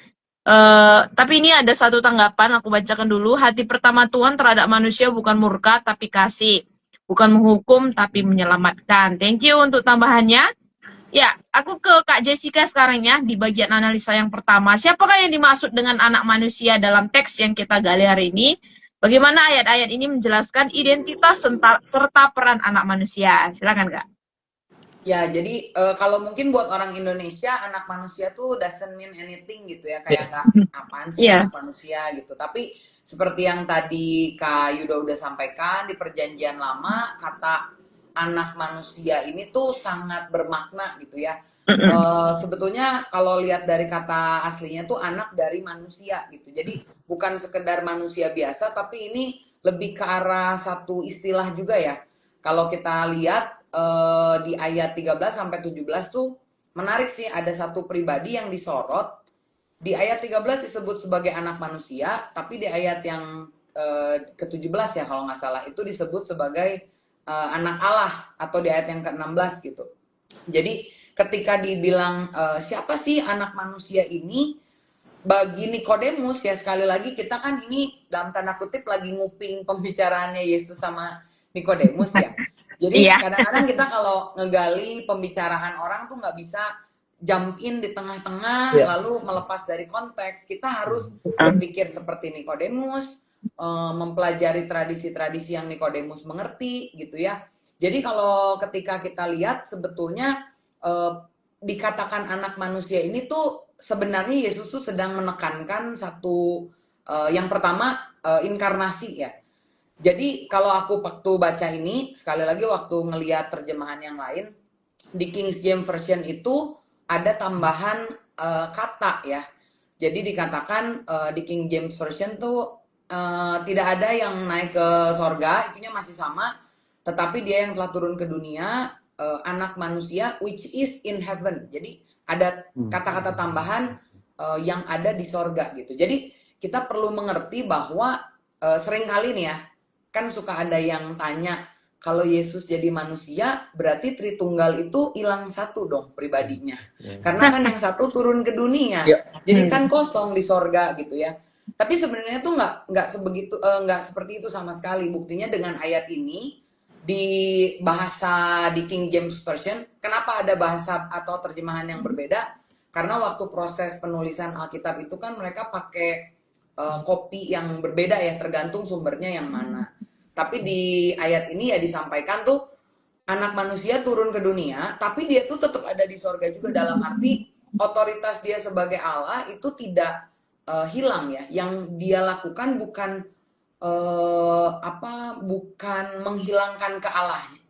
Tapi ini ada satu tanggapan, aku bacakan dulu. Hati pertama Tuhan terhadap manusia bukan murka, tapi kasih. Bukan menghukum, tapi menyelamatkan. Thank you untuk tambahannya. Ya, aku ke Kak Jessica sekarang ya, di bagian analisa yang pertama. Siapakah yang dimaksud dengan anak manusia dalam teks yang kita gali hari ini? Bagaimana ayat-ayat ini menjelaskan identitas serta peran anak manusia? Silakan Kak. Ya, jadi kalau mungkin buat orang Indonesia, anak manusia tuh doesn't mean anything gitu ya, Iya. kayak nggak apaan sih Iya. anak manusia gitu. Tapi seperti yang tadi Kak Yuda udah sampaikan, di Perjanjian Lama kata anak manusia ini tuh sangat bermakna gitu ya. Sebetulnya kalau lihat dari kata aslinya tuh anak dari manusia gitu. Jadi bukan sekedar manusia biasa, tapi ini lebih ke arah satu istilah juga ya. Kalau kita lihat di ayat 13 sampai 17 tuh menarik sih, ada satu pribadi yang disorot. Di ayat 13 disebut sebagai anak manusia, tapi di ayat yang ke-17 ya kalau nggak salah itu disebut sebagai anak Allah, atau di ayat yang ke-16 gitu. Jadi ketika dibilang siapa sih anak manusia ini, bagi Nikodemus ya, sekali lagi kita kan ini dalam tanda kutip lagi nguping pembicaraannya Yesus sama Nikodemus ya. Jadi Iya. kadang-kadang kita kalau ngegali pembicaraan orang tuh nggak bisa jump in di tengah-tengah Iya. lalu melepas dari konteks. Kita harus berpikir seperti Nikodemus, mempelajari tradisi-tradisi yang Nikodemus mengerti gitu ya. Jadi kalau ketika kita lihat sebetulnya dikatakan anak manusia ini tuh sebenarnya Yesus tuh sedang menekankan satu yang pertama inkarnasi ya. Jadi kalau aku waktu baca ini, sekali lagi waktu ngelihat terjemahan yang lain, di King James Version itu ada tambahan kata ya. Jadi dikatakan di King James Version tuh tidak ada yang naik ke sorga, itunya masih sama, tetapi dia yang telah turun ke dunia, anak manusia which is in heaven. Jadi ada kata-kata tambahan yang ada di sorga gitu. Jadi kita perlu mengerti bahwa seringkali nih ya, kan suka ada yang tanya, kalau Yesus jadi manusia berarti Tritunggal itu hilang satu dong pribadinya, karena kan yang satu turun ke dunia, jadi kan kosong di sorga gitu ya. Tapi sebenarnya tuh nggak sebegitu, nggak seperti itu sama sekali. Buktinya dengan ayat ini di bahasa di King James Version, kenapa ada bahasa atau terjemahan yang berbeda? Karena waktu proses penulisan Alkitab itu kan mereka pakai kopi yang berbeda ya, tergantung sumbernya yang mana. Tapi di ayat ini ya disampaikan tuh anak manusia turun ke dunia, tapi dia tuh tetap ada di sorga juga, dalam arti otoritas dia sebagai Allah itu tidak hilang ya. Yang dia lakukan bukan bukan menghilangkan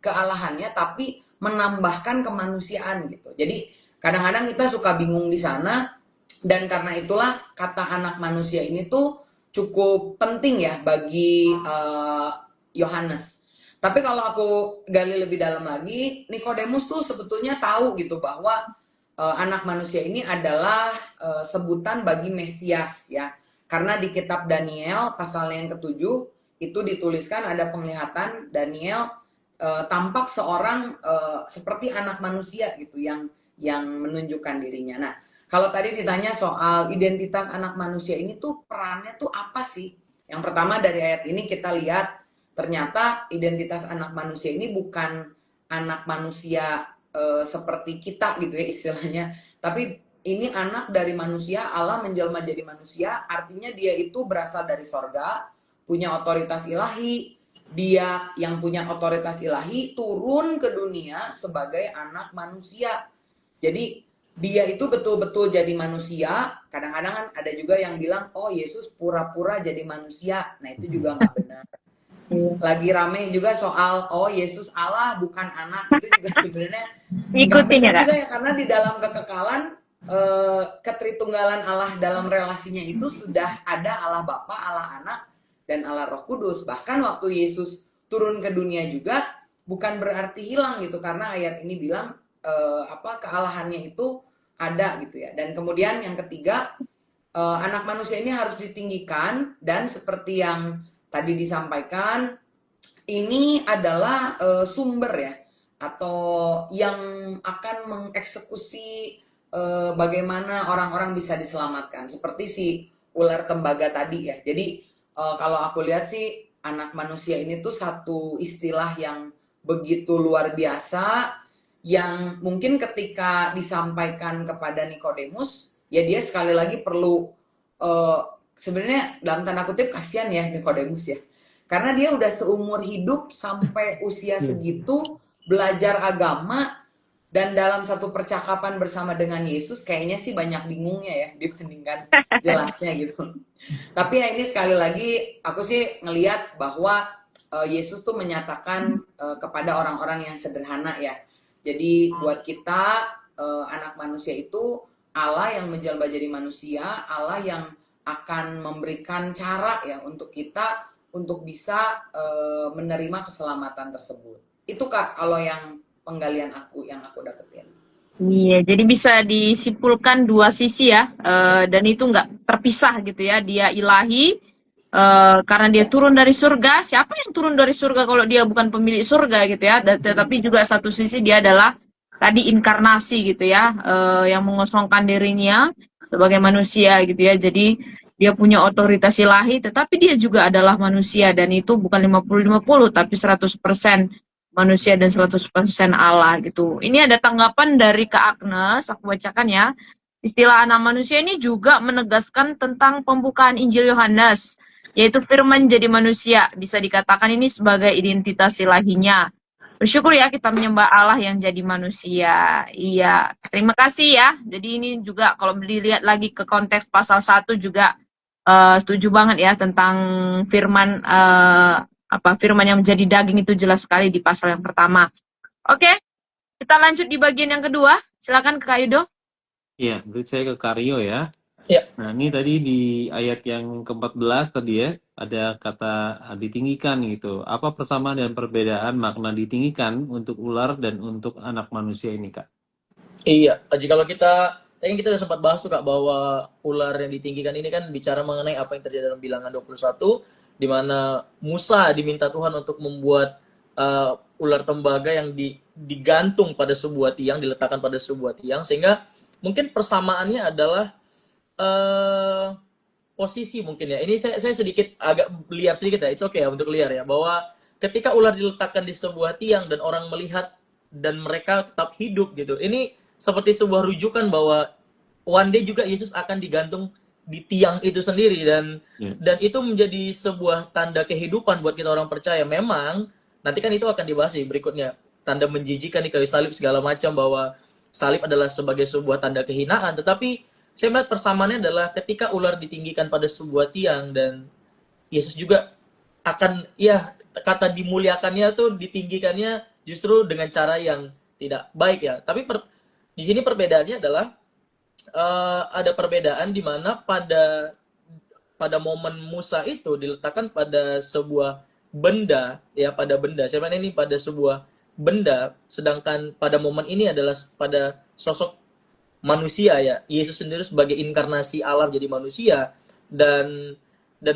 kealahannya, tapi menambahkan kemanusiaan gitu. Jadi kadang-kadang kita suka bingung di sana, dan karena itulah kata anak manusia ini tuh cukup penting ya bagi Yohanes. Tapi kalau aku gali lebih dalam lagi, Nikodemus tuh sebetulnya tahu gitu bahwa anak manusia ini adalah sebutan bagi Mesias ya. Karena di kitab Daniel pasal yang ke-7 itu dituliskan ada penglihatan Daniel tampak seorang seperti anak manusia gitu yang menunjukkan dirinya. Nah, kalau tadi ditanya soal identitas anak manusia ini tuh perannya tuh apa sih? Yang pertama dari ayat ini kita lihat ternyata identitas anak manusia ini bukan anak manusia seperti kita gitu ya istilahnya, tapi ini anak dari manusia, Allah menjelma jadi manusia, artinya dia itu berasal dari sorga, punya otoritas ilahi, dia yang punya otoritas ilahi turun ke dunia sebagai anak manusia. Jadi dia itu betul-betul jadi manusia. Kadang-kadang kan ada juga yang bilang, oh Yesus pura-pura jadi manusia. Nah itu juga nggak benar. Lagi rame juga soal, oh Yesus Allah bukan anak. Itu juga sebenarnya ikutin ya Kak. juga ya, karena di dalam kekekalan ketritunggalan Allah dalam relasinya itu sudah ada Allah Bapa, Allah Anak, dan Allah Roh Kudus. Bahkan waktu Yesus turun ke dunia juga bukan berarti hilang gitu, karena ayat ini bilang kealahannya itu ada gitu ya. Dan kemudian yang ketiga, anak manusia ini harus ditinggikan, dan seperti yang tadi disampaikan, ini adalah sumber ya, atau yang akan mengeksekusi bagaimana orang-orang bisa diselamatkan, seperti si ular tembaga tadi ya. Jadi kalau aku lihat sih anak manusia ini tuh satu istilah yang begitu luar biasa, yang mungkin ketika disampaikan kepada Nikodemus ya dia sekali lagi perlu sebenarnya dalam tanda kutip kasihan ya Nikodemus ya. Karena dia udah seumur hidup sampai usia segitu belajar agama, dan dalam satu percakapan bersama dengan Yesus kayaknya sih banyak bingungnya ya dibandingkan jelasnya gitu. Tapi ya ini sekali lagi aku sih ngelihat bahwa Yesus tuh menyatakan kepada orang-orang yang sederhana ya. Jadi buat kita anak manusia itu Allah yang menjelma jadi manusia, Allah yang akan memberikan cara ya untuk kita untuk bisa menerima keselamatan tersebut. Itu Kak kalau yang penggalian yang aku dapetin. Iya, jadi bisa disimpulkan dua sisi ya, dan itu nggak terpisah gitu ya. Dia ilahi karena dia turun dari surga. Siapa yang turun dari surga kalau dia bukan pemilik surga gitu ya? Tetapi juga satu sisi dia adalah tadi inkarnasi gitu ya, yang mengosongkan dirinya sebagai manusia gitu ya. Jadi dia punya otoritas ilahi, tetapi dia juga adalah manusia, dan itu bukan 50-50 tapi 100% manusia dan 100% Allah gitu. Ini ada tanggapan dari Kak Agnes, aku bacakan ya. Istilah anak manusia ini juga menegaskan tentang pembukaan Injil Yohanes, yaitu firman jadi manusia. Bisa dikatakan ini sebagai identitas ilahinya. Bersyukur ya kita menyembah Allah yang jadi manusia. Iya, terima kasih ya. Jadi ini juga kalau dilihat lagi ke konteks pasal 1 juga setuju banget ya tentang firman firman yang menjadi daging itu jelas sekali di pasal yang pertama. Oke, kita lanjut di bagian yang kedua. Silakan Kak Yudo. Iya, berarti saya ke Karyo ya. Ya. Nah, ini tadi di ayat yang ke-14 tadi ya, ada kata ditinggikan gitu. Apa persamaan dan perbedaan makna ditinggikan untuk ular dan untuk anak manusia ini, Kak? Iya, kalau kita udah sempat bahas tuh Kak, bahwa ular yang ditinggikan ini kan bicara mengenai apa yang terjadi dalam Bilangan 21, di mana Musa diminta Tuhan untuk membuat ular tembaga yang digantung pada sebuah tiang, diletakkan pada sebuah tiang, sehingga mungkin persamaannya adalah posisi mungkin ya. Ini saya sedikit agak liar sedikit ya, it's okay ya untuk liar ya, bahwa ketika ular diletakkan di sebuah tiang dan orang melihat dan mereka tetap hidup gitu, ini seperti sebuah rujukan bahwa one day juga Yesus akan digantung di tiang itu sendiri, dan itu menjadi sebuah tanda kehidupan buat kita orang percaya. Memang nanti kan itu akan dibahas berikutnya, tanda menjijikan di kayu salib segala macam, bahwa salib adalah sebagai sebuah tanda kehinaan, tetapi saya melihat persamaannya adalah ketika ular ditinggikan pada sebuah tiang, dan Yesus juga akan, ya kata dimuliakannya tuh ditinggikannya justru dengan cara yang tidak baik ya. Tapi di sini perbedaannya adalah ada perbedaan di mana pada momen Musa itu diletakkan pada sebuah benda ya, pada benda. Saya bilang ini pada sebuah benda, sedangkan pada momen ini adalah pada sosok manusia ya. Yesus sendiri sebagai inkarnasi Allah jadi manusia, dan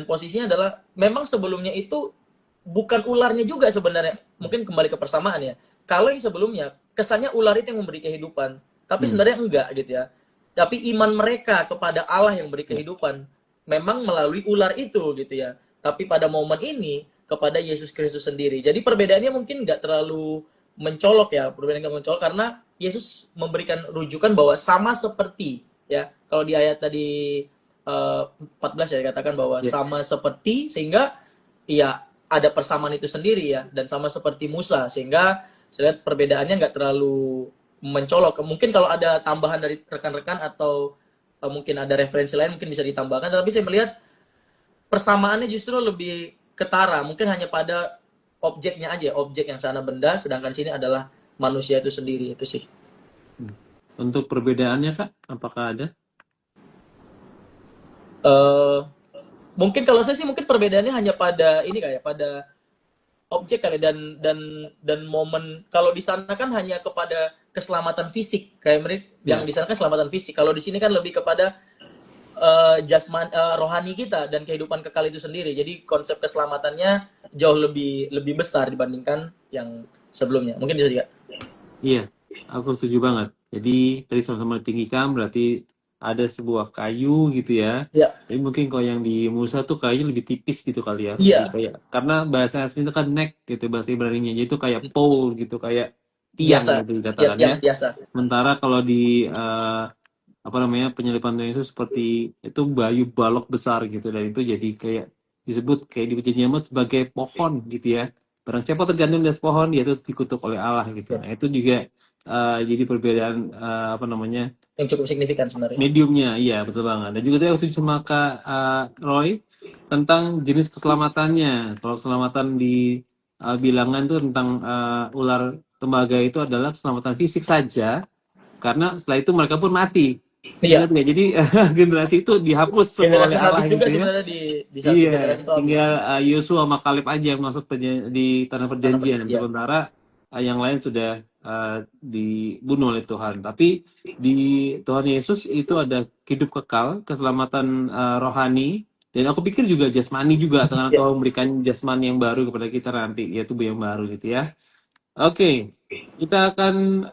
posisinya adalah memang sebelumnya itu bukan ularnya juga sebenarnya. Mungkin kembali ke persamaan ya. Kalau yang sebelumnya kesannya ular itu yang memberi kehidupan, tapi sebenarnya enggak gitu ya. Tapi iman mereka kepada Allah yang beri kehidupan memang melalui ular itu gitu ya. Tapi pada momen ini kepada Yesus Kristus sendiri. Jadi perbedaannya mungkin nggak terlalu mencolok ya, perbedaan nggak mencolok, karena Yesus memberikan rujukan bahwa sama seperti ya. Kalau di ayat tadi 14 ya dikatakan bahwa sama seperti, sehingga ya ada persamaan itu sendiri ya, dan sama seperti Musa, sehingga saya lihat perbedaannya nggak terlalu mencolok. Mungkin kalau ada tambahan dari rekan-rekan atau mungkin ada referensi lain mungkin bisa ditambahkan, tapi saya melihat persamaannya justru lebih ketara, mungkin hanya pada objeknya aja, objek yang sana benda, sedangkan sini adalah manusia itu sendiri. Itu sih. Untuk perbedaannya Kak, apakah ada? Mungkin kalau saya sih mungkin perbedaannya hanya pada ini kayak pada objek kali, dan momen. Kalau di sana kan hanya kepada keselamatan fisik, kayak mereka yang di sana kan keselamatan fisik. Kalau di sini kan lebih kepada rohani kita dan kehidupan kekal itu sendiri. Jadi konsep keselamatannya jauh lebih besar dibandingkan yang sebelumnya. Mungkin bisa juga. Iya, aku setuju banget. Jadi tadi sama-sama ditinggikan berarti ada sebuah kayu gitu ya. Iya. Tapi mungkin kalau yang di Musa tuh kayunya lebih tipis gitu kali ya. Iya. Karena bahasa asli itu kan neck gitu, bahasa Ibraninya, jadi itu kayak pole gitu, kayak tiang biasa, gitu dikatakannya. biasa. Sementara kalau di apa namanya, penyaliban Tuhan Yesus seperti itu bayu balok besar gitu, dan itu jadi kayak disebut kayak di perjanjian lama sebagai pohon gitu ya. Barang siapa tergantung di atas pohon, dia itu dikutuk oleh Allah gitu. Nah itu juga jadi perbedaan apa namanya, yang cukup signifikan sebenarnya. mediumnya, iya betul banget. Dan juga tadi waktu sama Kak Roy tentang jenis keselamatannya. Kalau keselamatan di bilangan itu tentang ular tembaga itu adalah keselamatan fisik saja, karena setelah itu mereka pun mati. Iya. Ingat nggak? Jadi generasi itu dihapus semua Generasi oleh Allah nabi juga gitu ya. sebenarnya di satu Iya, generasi itu habis. tinggal Yosua sama Kaleb aja yang masuk di tanah perjanjian. Iya. Sementara yang lain sudah dibunuh oleh Tuhan. Tapi di Tuhan Yesus itu ada hidup kekal, keselamatan rohani, dan aku pikir juga jasmani juga, karena Iya. Tuhan memberikan jasmani yang baru kepada kita nanti, yaitu tubuh yang baru gitu ya. Oke, kita akan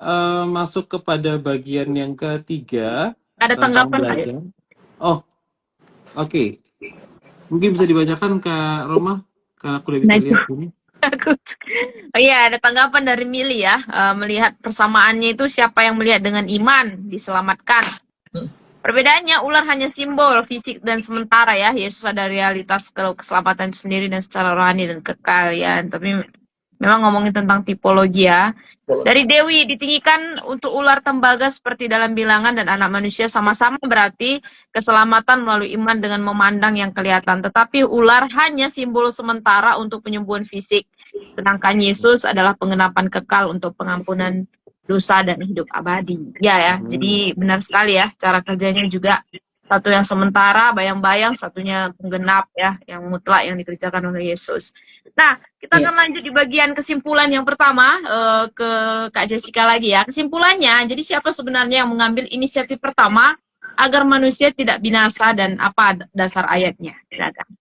masuk kepada bagian yang ketiga Ada tentang tanggapan nggak? belajar. Oh, oke. Mungkin bisa dibacakan Kak Roma, karena aku udah bisa Nah, lihat sini. oh iya, ada tanggapan dari Mili ya. Melihat persamaannya itu siapa yang melihat dengan iman diselamatkan. Perbedaannya, ular hanya simbol fisik dan sementara ya. Yesus ada realitas keselamatan itu sendiri dan secara rohani dan kekal ya. Tapi memang ngomongin tentang tipologi ya. Dari Dewi, ditinggikan untuk ular tembaga seperti dalam bilangan dan anak manusia sama-sama berarti keselamatan melalui iman dengan memandang yang kelihatan. Tetapi ular hanya simbol sementara untuk penyembuhan fisik. Sedangkan Yesus adalah penggenapan kekal untuk pengampunan dosa dan hidup abadi. Ya, jadi benar sekali ya, cara kerjanya juga satu yang sementara, bayang-bayang, satunya penggenap ya, yang mutlak yang dikerjakan oleh Yesus. Nah, kita akan lanjut di bagian kesimpulan yang pertama ke Kak Jessica lagi ya. Kesimpulannya, jadi siapa sebenarnya yang mengambil inisiatif pertama agar manusia tidak binasa dan apa dasar ayatnya? Silakan.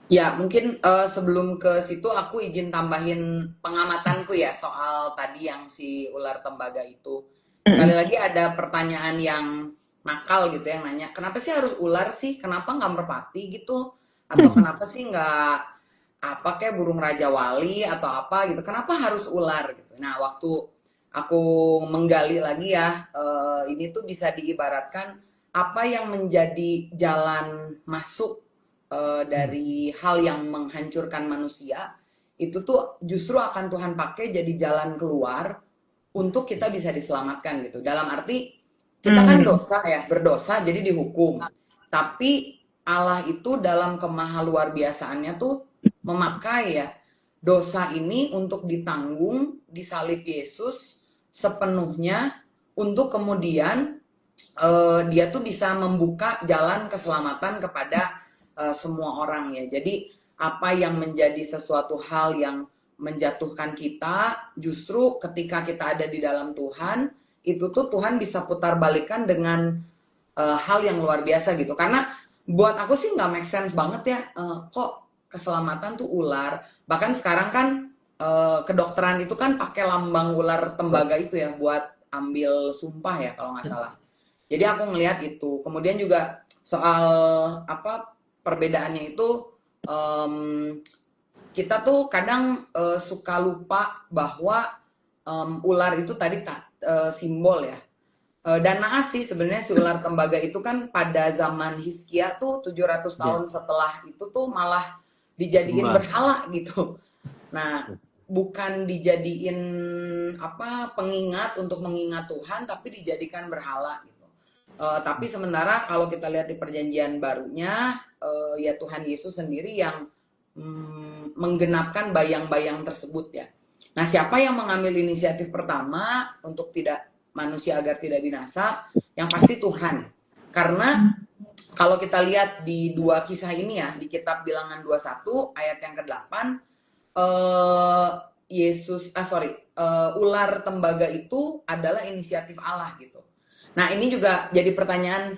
Ya, mungkin sebelum ke situ aku izin tambahin pengamatanku ya soal tadi yang si ular tembaga itu. Sekali lagi ada pertanyaan yang nakal gitu yang nanya, kenapa sih harus ular sih? Kenapa nggak merpati gitu? Atau kenapa sih nggak apa kayak burung raja wali atau apa gitu? Kenapa harus ular gitu? Nah, waktu aku menggali lagi ya, ini tuh bisa diibaratkan apa yang menjadi jalan masuk dari hal yang menghancurkan manusia itu tuh justru akan Tuhan pakai jadi jalan keluar untuk kita bisa diselamatkan gitu. Dalam arti kita kan dosa ya, berdosa jadi dihukum. Tapi Allah itu dalam kemahaluar biasaannya tuh memakai ya dosa ini untuk ditanggung di salib Yesus sepenuhnya untuk kemudian dia tuh bisa membuka jalan keselamatan kepada semua orang ya. Jadi apa yang menjadi sesuatu hal yang menjatuhkan kita, justru ketika kita ada di dalam Tuhan, itu tuh Tuhan bisa putar balikan dengan hal yang luar biasa gitu. Karena buat aku sih nggak make sense banget ya, kok keselamatan tuh ular. Bahkan sekarang kan kedokteran itu kan pakai lambang ular tembaga itu ya buat ambil sumpah ya kalau nggak salah. Jadi aku ngelihat itu. Kemudian juga soal apa perbedaannya itu, kita tuh kadang suka lupa bahwa ular itu tadi simbol ya. Dan naas sih sebenarnya si ular tembaga itu kan pada zaman Hizkia tuh 700 tahun setelah itu tuh malah dijadiin berhala gitu. Nah, bukan dijadiin apa pengingat untuk mengingat Tuhan, tapi dijadikan berhala gitu. Tapi sementara kalau kita lihat di perjanjian barunya, ya Tuhan Yesus sendiri yang menggenapkan bayang-bayang tersebut ya. Nah, siapa yang mengambil inisiatif pertama untuk tidak manusia agar tidak binasa? Yang pasti Tuhan. Karena kalau kita lihat di dua kisah ini ya, di kitab Bilangan 21 ayat yang ke-8, ular tembaga itu adalah inisiatif Allah gitu. Nah, ini juga jadi pertanyaan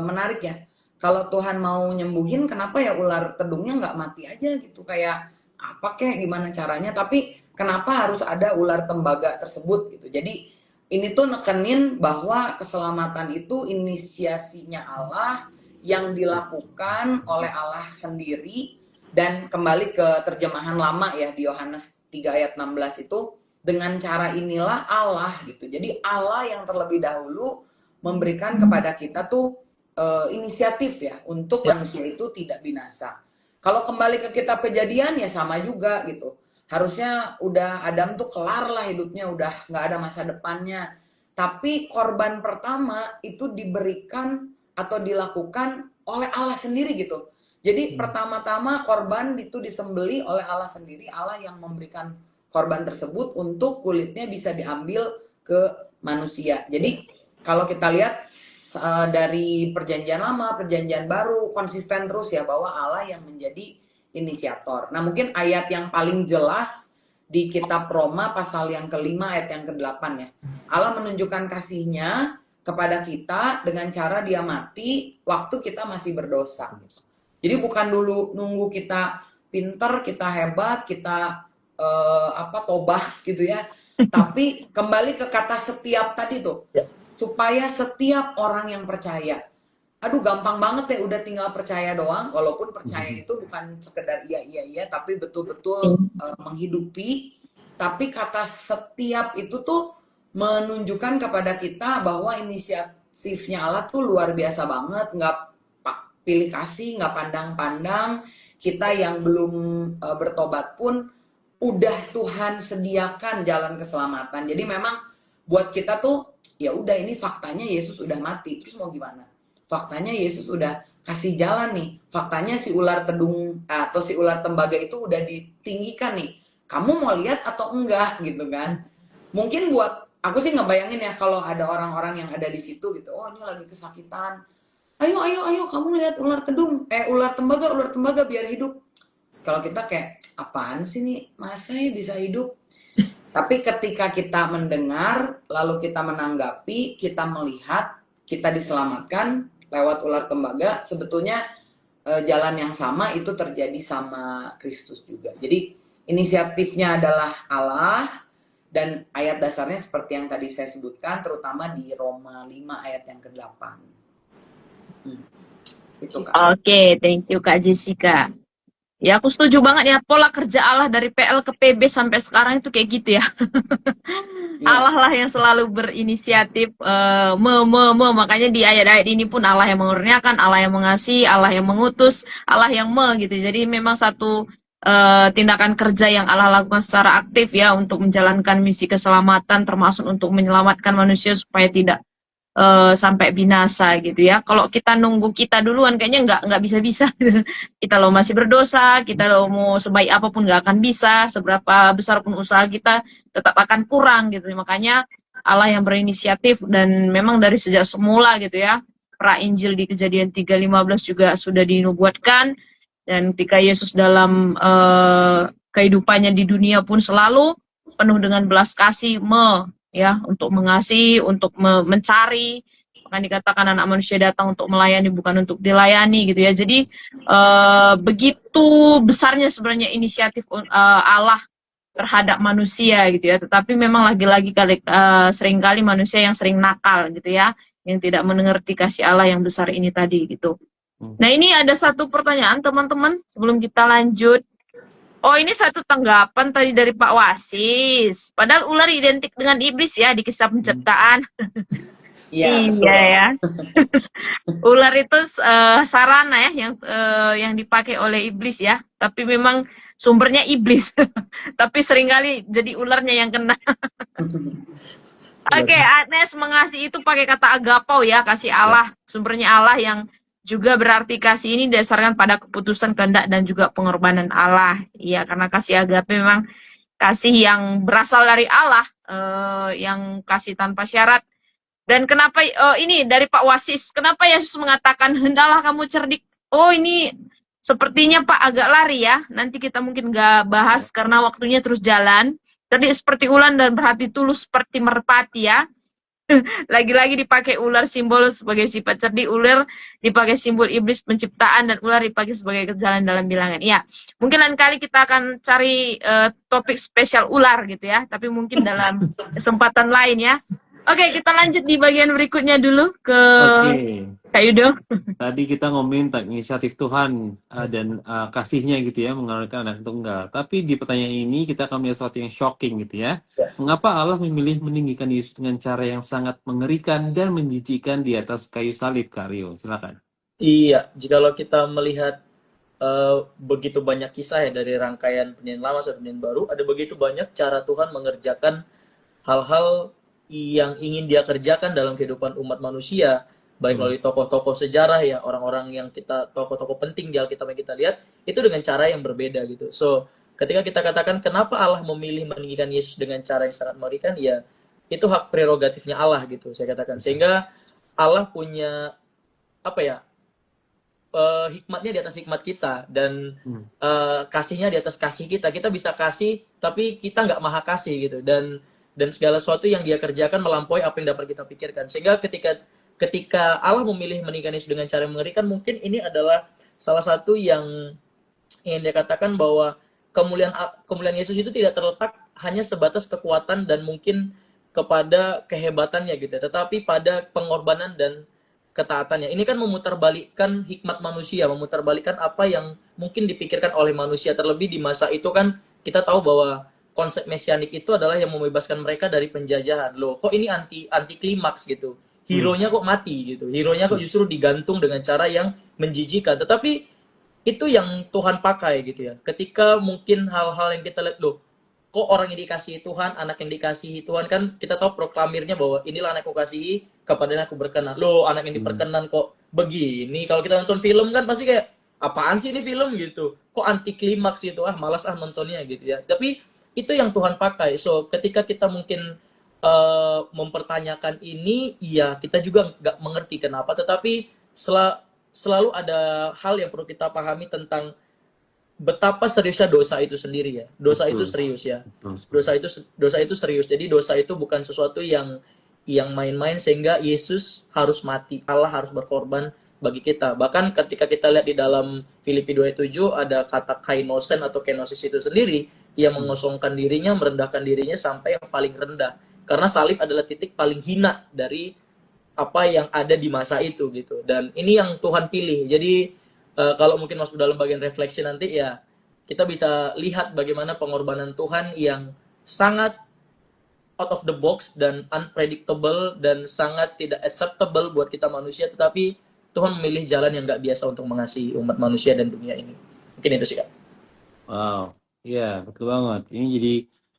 menarik ya. Kalau Tuhan mau nyembuhin, kenapa ya ular tedungnya nggak mati aja gitu? Kayak apa kek, gimana caranya? Tapi kenapa harus ada ular tembaga tersebut gitu? Jadi ini tuh nekenin bahwa keselamatan itu inisiasinya Allah yang dilakukan oleh Allah sendiri. Dan kembali ke terjemahan lama ya di Yohanes 3 ayat 16 itu, dengan cara inilah Allah gitu. Jadi Allah yang terlebih dahulu memberikan kepada kita tuh inisiatif ya untuk Ya. manusia itu tidak binasa. Kalau kembali ke kitab Kejadian ya sama juga gitu. Harusnya udah Adam tuh kelar lah hidupnya, udah nggak ada masa depannya. Tapi korban pertama itu diberikan atau dilakukan oleh Allah sendiri gitu. Jadi pertama-tama korban itu disembeli oleh Allah sendiri, Allah yang memberikan korban tersebut untuk kulitnya bisa diambil ke manusia. Jadi kalau kita lihat dari perjanjian lama, perjanjian baru, konsisten terus ya bahwa Allah yang menjadi inisiator. Nah mungkin ayat yang paling jelas di kitab Roma pasal yang kelima ayat yang ke-8 ya. Allah menunjukkan kasihnya kepada kita dengan cara dia mati waktu kita masih berdosa. Jadi bukan dulu nunggu kita pinter, kita hebat, kita tobah gitu ya. Tapi kembali ke kata setiap tadi tuh. Supaya setiap orang yang percaya, aduh gampang banget ya udah tinggal percaya doang, walaupun percaya itu bukan sekedar iya, tapi betul-betul menghidupi. Tapi kata setiap itu tuh menunjukkan kepada kita bahwa inisiatifnya Allah tuh luar biasa banget, nggak pilih kasih, nggak pandang-pandang. Kita yang belum bertobat pun udah Tuhan sediakan jalan keselamatan. Jadi memang buat kita tuh ya udah ini faktanya Yesus udah mati, terus mau gimana? Faktanya Yesus udah kasih jalan nih. Faktanya si ular tedung atau si ular tembaga itu udah ditinggikan nih. Kamu mau lihat atau enggak gitu kan? Mungkin buat aku sih ngebayangin ya kalau ada orang-orang yang ada di situ gitu. Oh ini lagi kesakitan. Ayo kamu lihat ular ular tembaga biar hidup. Kalau kita kayak apaan sih nih? Masa ya bisa hidup? Tapi ketika kita mendengar, lalu kita menanggapi, kita melihat, kita diselamatkan lewat ular tembaga, sebetulnya jalan yang sama itu terjadi sama Kristus juga. Jadi inisiatifnya adalah Allah, dan ayat dasarnya seperti yang tadi saya sebutkan, terutama di Roma 5 ayat yang ke-8. Itu Kak. Oke, thank you Kak Jessica. Ya, aku setuju banget ya, pola kerja Allah dari PL ke PB sampai sekarang itu kayak gitu ya. Allah lah yang selalu berinisiatif, makanya di ayat-ayat ini pun Allah yang mengurniakan, Allah yang mengasihi, Allah yang mengutus, Allah yang gitu. Jadi memang satu tindakan kerja yang Allah lakukan secara aktif ya untuk menjalankan misi keselamatan, termasuk untuk menyelamatkan manusia supaya tidak sampai binasa gitu ya. Kalau kita nunggu kita duluan kayaknya nggak bisa-bisa. Kita lo masih berdosa, kita lo mau sebaik apapun nggak akan bisa, seberapa besar pun usaha kita tetap akan kurang gitu. Makanya Allah yang berinisiatif, dan memang dari sejak semula gitu ya. Pra Injil di Kejadian 3:15 juga sudah dinubuatkan, dan ketika Yesus dalam kehidupannya di dunia pun selalu penuh dengan belas kasih, ya, untuk mengasihi, untuk mencari. Maka dikatakan anak manusia datang untuk melayani, bukan untuk dilayani gitu ya. Jadi begitu besarnya sebenarnya inisiatif Allah terhadap manusia gitu ya. Tetapi memang lagi-lagi seringkali manusia yang sering nakal gitu ya, yang tidak mengerti kasih Allah yang besar ini tadi gitu. Nah ini ada satu pertanyaan teman-teman sebelum kita lanjut. Oh, ini satu tanggapan tadi dari Pak Wasis. Padahal ular identik dengan iblis ya di kisah penciptaan. Iya, ya. Ular itu sarana ya yang dipakai oleh iblis ya. Tapi memang sumbernya iblis. Tapi seringkali jadi ularnya yang kena. Oke, Agnes mengasihi itu pakai kata agapau ya, kasih Allah. Sumbernya Allah, yang juga berarti kasih ini didasarkan pada keputusan kehendak dan juga pengorbanan Allah. Iya, karena kasih agape memang kasih yang berasal dari Allah, yang kasih tanpa syarat. Dan kenapa ini dari Pak Wasis, kenapa Yesus mengatakan hendaklah kamu cerdik? Oh, ini sepertinya Pak agak lari ya. Nanti kita mungkin nggak bahas karena waktunya terus jalan. Cerdik seperti ular dan berhati tulus seperti merpati ya. Lagi-lagi dipakai ular simbol sebagai sifat cerdik, ular dipakai simbol iblis penciptaan, dan ular dipakai sebagai jalan dalam bilangan. Ya, mungkin lain kali kita akan cari topik spesial ular gitu ya, tapi mungkin dalam kesempatan lain ya. Oke, kita lanjut di bagian berikutnya dulu ke Oke, Kak Yudo. tadi kita ngomongin tentang inisiatif Tuhan dan kasihnya gitu ya, mengaruniakan anak tunggal. Tapi di pertanyaan ini kita akan melihat sesuatu yang shocking gitu ya. Ya. Mengapa Allah memilih meninggikan Yesus dengan cara yang sangat mengerikan dan menjijikan di atas kayu salib, Kak Rio? Silakan. Iya, jikalau kita melihat begitu banyak kisah ya dari rangkaian penyanyian lama sampai penyanyian baru, ada begitu banyak cara Tuhan mengerjakan hal-hal yang ingin dia kerjakan dalam kehidupan umat manusia, baik melalui tokoh-tokoh sejarah ya, orang-orang yang kita, tokoh-tokoh penting di Alkitab yang kita lihat, itu dengan cara yang berbeda gitu. So, ketika kita katakan kenapa Allah memilih meninggikan Yesus dengan cara yang sangat mengerikan, ya itu hak prerogatifnya Allah gitu, saya katakan. Sehingga Allah punya apa ya, hikmatnya di atas hikmat kita, dan kasihnya di atas kasih kita. Kita bisa kasih tapi kita nggak maha kasih gitu, dan segala sesuatu yang dia kerjakan melampaui apa yang dapat kita pikirkan. Sehingga ketika Allah memilih meninggikan Yesus dengan cara yang mengerikan, mungkin ini adalah salah satu yang dia katakan bahwa kemuliaan Yesus itu tidak terletak hanya sebatas kekuatan dan mungkin kepada kehebatannya gitu, tetapi pada pengorbanan dan ketaatannya. Ini kan memutarbalikkan hikmat manusia, memutarbalikkan apa yang mungkin dipikirkan oleh manusia. Terlebih di masa itu kan kita tahu bahwa konsep mesianik itu adalah yang membebaskan mereka dari penjajahan. Loh, kok ini anti klimaks gitu. Hero-nya kok mati gitu. Hero-nya kok justru digantung dengan cara yang menjijikan. Tetapi itu yang Tuhan pakai gitu ya. Ketika mungkin hal-hal yang kita lihat, loh, kok orang yang dikasihi Tuhan, anak yang dikasihi Tuhan, kan kita tahu proklamirnya bahwa inilah anak aku kasihi, kepadanya aku berkenan. Loh, anak yang diperkenan kok begini? Kalau kita nonton film kan pasti kayak, apaan sih ini film gitu? Kok anti klimaks gitu? Malas nontonnya gitu ya. Tapi itu yang Tuhan pakai. So, ketika kita mungkin mempertanyakan ini, ya kita juga nggak mengerti kenapa. Tetapi selalu ada hal yang perlu kita pahami tentang betapa seriusnya dosa itu sendiri ya. Dosa itu serius ya. Dosa itu serius. Jadi dosa itu bukan sesuatu yang main-main, sehingga Yesus harus mati. Allah harus berkorban bagi kita. Bahkan ketika kita lihat di dalam Filipi 2:7 ada kata kainosen atau kenosis itu sendiri, yang mengosongkan dirinya, merendahkan dirinya sampai yang paling rendah. Karena salib adalah titik paling hina dari apa yang ada di masa itu gitu. Dan ini yang Tuhan pilih. Jadi kalau mungkin masuk dalam bagian refleksi nanti ya, kita bisa lihat bagaimana pengorbanan Tuhan yang sangat out of the box dan unpredictable dan sangat tidak acceptable buat kita manusia, tetapi Tuhan memilih jalan yang nggak biasa untuk mengasihi umat manusia dan dunia ini. Mungkin itu sih, Kak. Wow, iya betul banget. Ini jadi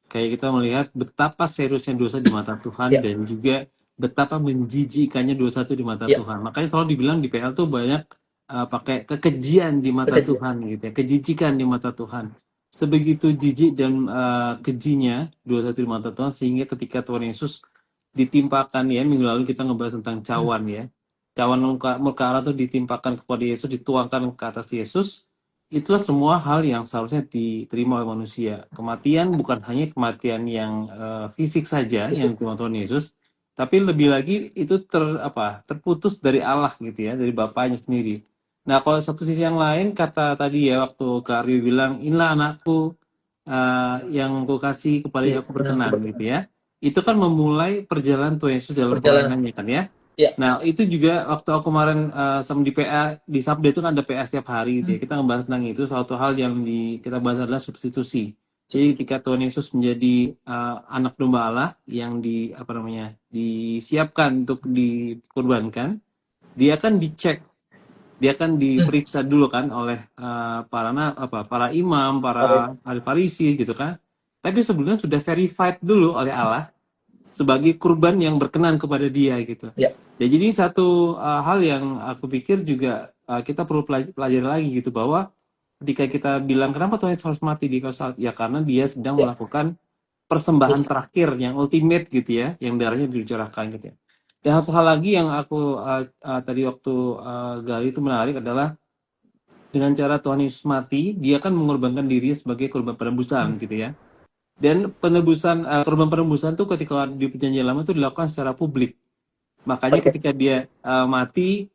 kayak kita melihat betapa seriusnya dosa di mata Tuhan dan juga betapa menjijikannya dosa itu di mata Tuhan. Makanya selalu dibilang di PL tuh banyak pakai kekejian di mata Tuhan gitu ya, kejijikan di mata Tuhan. Sebegitu jijik dan kejinya dosa itu di mata Tuhan, sehingga ketika Tuhan Yesus ditimpakan ya, minggu lalu kita ngebahas tentang cawan ya. Cawan murka Allah itu ditimpakan kepada Yesus, dituangkan ke atas Yesus. Itulah semua hal yang seharusnya diterima oleh manusia. Kematian bukan hanya kematian yang fisik saja yang diterima Tuhan Yesus, tapi lebih lagi itu terputus dari Allah gitu ya, dari Bapaknya sendiri. Nah, kalau satu sisi yang lain, kata tadi ya waktu Kak Aryo bilang, inilah anakku yang aku kasih kepada yang aku berkenan gitu ya. Itu kan memulai perjalanan Tuhan Yesus dalam pelayanannya kan ya. Nah, itu juga waktu aku kemarin sama di PA, di Sabda itu kan ada PA setiap hari gitu ya. Kita ngebahas tentang itu, suatu hal yang kita bahas adalah substitusi. Jadi ketika Tuhan Yesus menjadi anak domba Allah yang disiapkan untuk dikurbankan, dia akan dicek, dia akan diperiksa dulu kan oleh para imam, para ahli Farisi gitu kan. Tapi sebelumnya sudah verified dulu oleh Allah sebagai kurban yang berkenan kepada dia gitu. Ya, jadi satu hal yang aku pikir juga kita perlu pelajari lagi gitu, bahwa ketika kita bilang kenapa Tuhan Yesus harus mati di kayu salib, ya karena dia sedang melakukan persembahan terakhir yang ultimate gitu ya, yang darahnya dicurahkan gitu ya. Dan satu hal lagi yang aku tadi waktu gali itu menarik adalah dengan cara Tuhan Yesus mati, dia kan mengorbankan diri sebagai korban penebusan gitu ya. Dan penebusan, korban penebusan itu ketika di Perjanjian Lama itu dilakukan secara publik. Makanya ketika dia mati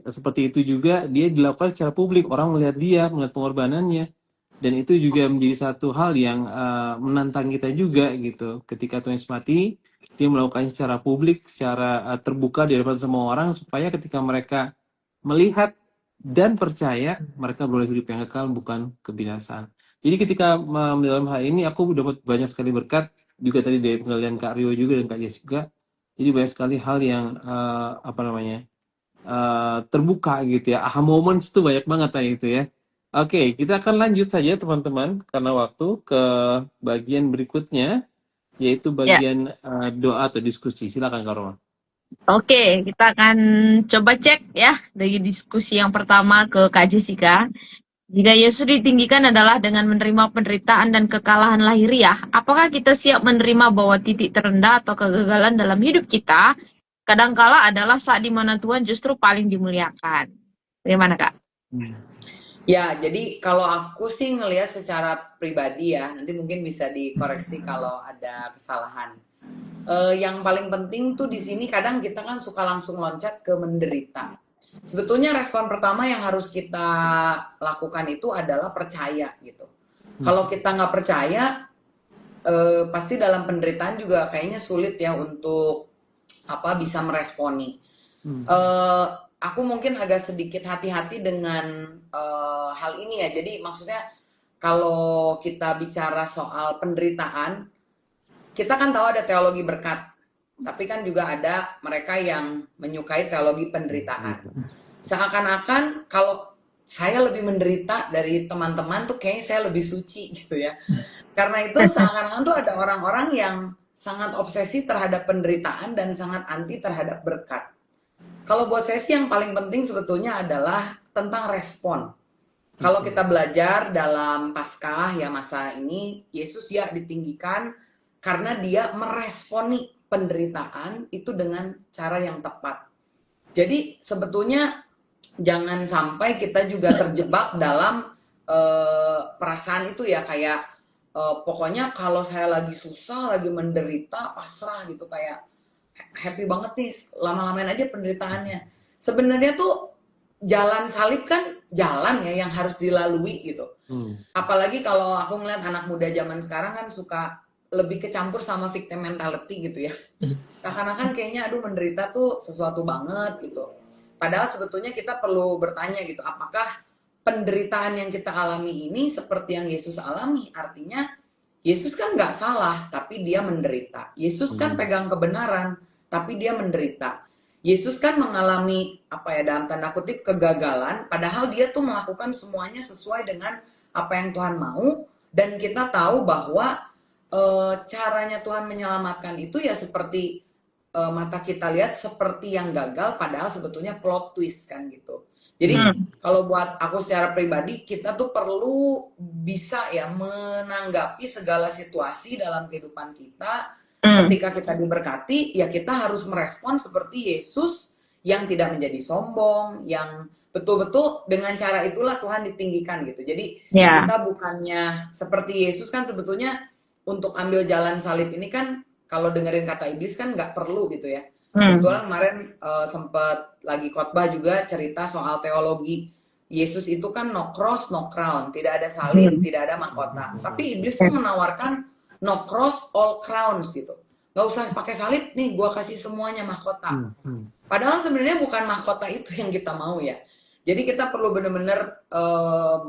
seperti itu juga, dia dilakukan secara publik. Orang melihat dia, melihat pengorbanannya. Dan itu juga menjadi satu hal yang menantang kita juga gitu. Ketika Tuhan Yesus mati, dia melakukannya secara publik, secara terbuka di hadapan semua orang, supaya ketika mereka melihat dan percaya, mereka beroleh hidup yang kekal, bukan kebinasaan. Jadi ketika dalam hal ini aku dapat banyak sekali berkat, juga tadi dari penggalian Kak Rio juga dan Kak Jessica. Jadi banyak sekali hal yang terbuka gitu ya. Aha moments tuh banyak banget tadi itu ya. Oke, kita akan lanjut saja teman-teman karena waktu ke bagian berikutnya, yaitu Ya. bagian doa atau diskusi. Silakan Kak Roma. Oke, kita akan coba cek ya dari diskusi yang pertama ke Kak Jessica. Jika Yesus ditinggikan adalah dengan menerima penderitaan dan kekalahan lahiriah, apakah kita siap menerima bahwa titik terendah atau kegagalan dalam hidup kita kadangkala adalah saat di mana Tuhan justru paling dimuliakan? Bagaimana, Kak? Ya, jadi kalau aku sih ngelihat secara pribadi ya, nanti mungkin bisa dikoreksi kalau ada kesalahan. Yang paling penting tuh di sini kadang kita kan suka langsung loncat ke menderita. Sebetulnya respon pertama yang harus kita lakukan itu adalah percaya gitu. Kalau kita nggak percaya, pasti dalam penderitaan juga kayaknya sulit ya untuk bisa meresponi. Aku mungkin agak sedikit hati-hati dengan hal ini ya. Jadi maksudnya kalau kita bicara soal penderitaan, kita kan tahu ada teologi berkat, tapi kan juga ada mereka yang menyukai teologi penderitaan. Seakan-akan kalau saya lebih menderita dari teman-teman tuh kayaknya saya lebih suci gitu ya. Karena itu seakan-akan tuh ada orang-orang yang sangat obsesi terhadap penderitaan dan sangat anti terhadap berkat. Kalau buat saya sih yang paling penting sebetulnya adalah tentang respon. Kalau kita belajar dalam Paskah ya masa ini, Yesus ya ditinggikan karena dia meresponi penderitaan itu dengan cara yang tepat. Jadi sebetulnya jangan sampai kita juga terjebak dalam perasaan itu ya, kayak pokoknya kalau saya lagi susah, lagi menderita, pasrah gitu, kayak happy banget nih, lama-lamain aja penderitaannya. Sebenarnya tuh jalan salib kan jalan ya yang harus dilalui gitu. Apalagi kalau aku ngeliat anak muda zaman sekarang kan suka lebih kecampur sama victim mentality gitu ya. Seakan-akan kayaknya aduh menderita tuh sesuatu banget gitu. Padahal sebetulnya kita perlu bertanya gitu, apakah penderitaan yang kita alami ini seperti yang Yesus alami? Artinya Yesus kan nggak salah, tapi dia menderita. Yesus kan pegang kebenaran, tapi dia menderita. Yesus kan mengalami dalam tanda kutip kegagalan, padahal dia tuh melakukan semuanya sesuai dengan apa yang Tuhan mau. Dan kita tahu bahwa caranya Tuhan menyelamatkan itu ya seperti mata kita lihat seperti yang gagal, padahal sebetulnya plot twist kan gitu. Jadi kalau buat aku secara pribadi, kita tuh perlu bisa ya menanggapi segala situasi dalam kehidupan kita. Ketika kita diberkati, ya kita harus merespon seperti Yesus yang tidak menjadi sombong, yang betul-betul dengan cara itulah Tuhan ditinggikan gitu. Jadi kita bukannya seperti Yesus kan sebetulnya untuk ambil jalan salib ini kan kalau dengerin kata iblis kan nggak perlu gitu ya. Kebetulan kemarin sempat lagi khotbah juga cerita soal teologi. Yesus itu kan no cross, no crown. Tidak ada salib, tidak ada mahkota. Tapi iblis tuh menawarkan no cross, all crowns gitu. Gak usah pakai salib, nih gua kasih semuanya mahkota. Padahal sebenarnya bukan mahkota itu yang kita mau ya. Jadi kita perlu benar-benar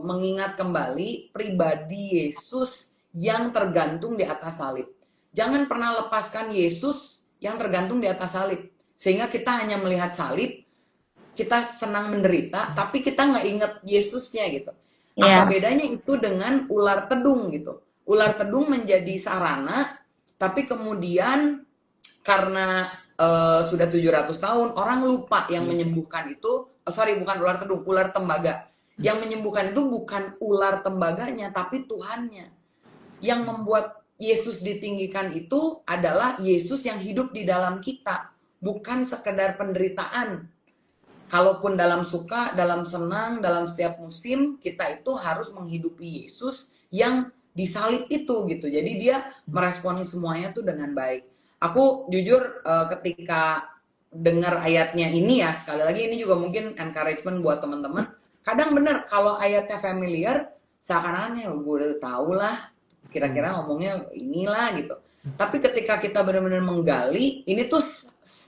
mengingat kembali pribadi Yesus yang tergantung di atas salib. Jangan pernah lepaskan Yesus yang tergantung di atas salib. Sehingga kita hanya melihat salib, kita senang menderita, tapi kita nggak inget Yesusnya gitu. Apa bedanya itu dengan ular tedung gitu. Ular tedung menjadi sarana, tapi kemudian karena sudah 700 tahun, orang lupa yang menyembuhkan itu, bukan ular tedung, ular tembaga. Yang menyembuhkan itu bukan ular tembaganya, tapi Tuhannya. Yang membuat Yesus ditinggikan itu adalah Yesus yang hidup di dalam kita, bukan sekedar penderitaan. Kalaupun dalam suka, dalam senang, dalam setiap musim, kita itu harus menghidupi Yesus yang disalib itu gitu. Jadi dia meresponi semuanya tuh dengan baik. Aku jujur ketika dengar ayatnya ini ya, sekali lagi ini juga mungkin encouragement buat teman-teman. Kadang bener kalau ayatnya familiar, seakan-akan ya gue udah tau lah, kira-kira ngomongnya inilah gitu. Tapi ketika kita benar-benar menggali, ini tuh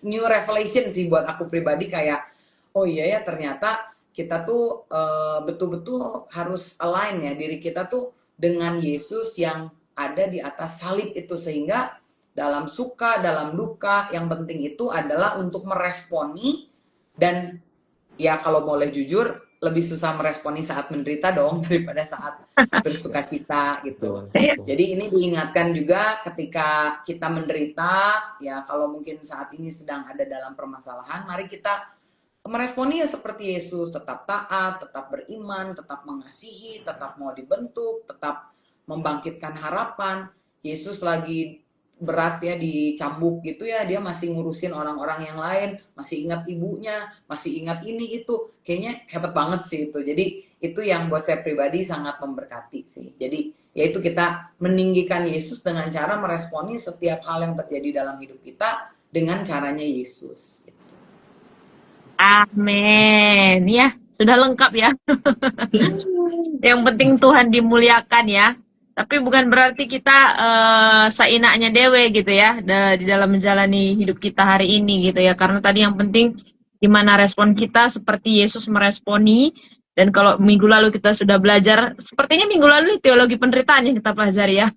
new revelation sih buat aku pribadi, kayak oh iya ya, ternyata kita tuh betul-betul harus align ya diri kita tuh dengan Yesus yang ada di atas salib itu, sehingga dalam suka, dalam duka, yang penting itu adalah untuk meresponi. Dan ya kalau boleh jujur, lebih susah meresponi saat menderita dong daripada saat bersuka cita gitu. Iya. Jadi ini diingatkan juga ketika kita menderita, ya kalau mungkin saat ini sedang ada dalam permasalahan, mari kita meresponi ya seperti Yesus, tetap taat, tetap beriman, tetap mengasihi, tetap mau dibentuk, tetap membangkitkan harapan. Yesus lagi berat ya, dicambuk gitu ya, dia masih ngurusin orang-orang yang lain, masih ingat ibunya, masih ingat ini itu. Kayaknya hebat banget sih itu. Jadi itu yang buat saya pribadi sangat memberkati sih. Jadi yaitu kita meninggikan Yesus dengan cara meresponi setiap hal yang terjadi dalam hidup kita dengan caranya Yesus. Amin. Ya, sudah lengkap ya. Yang penting Tuhan dimuliakan ya. Tapi bukan berarti kita seenaknya dewe gitu ya di dalam menjalani hidup kita hari ini gitu ya. Karena tadi yang penting gimana respon kita seperti Yesus meresponi. Dan kalau minggu lalu kita sudah belajar, sepertinya minggu lalu teologi penderitaan yang kita pelajari ya.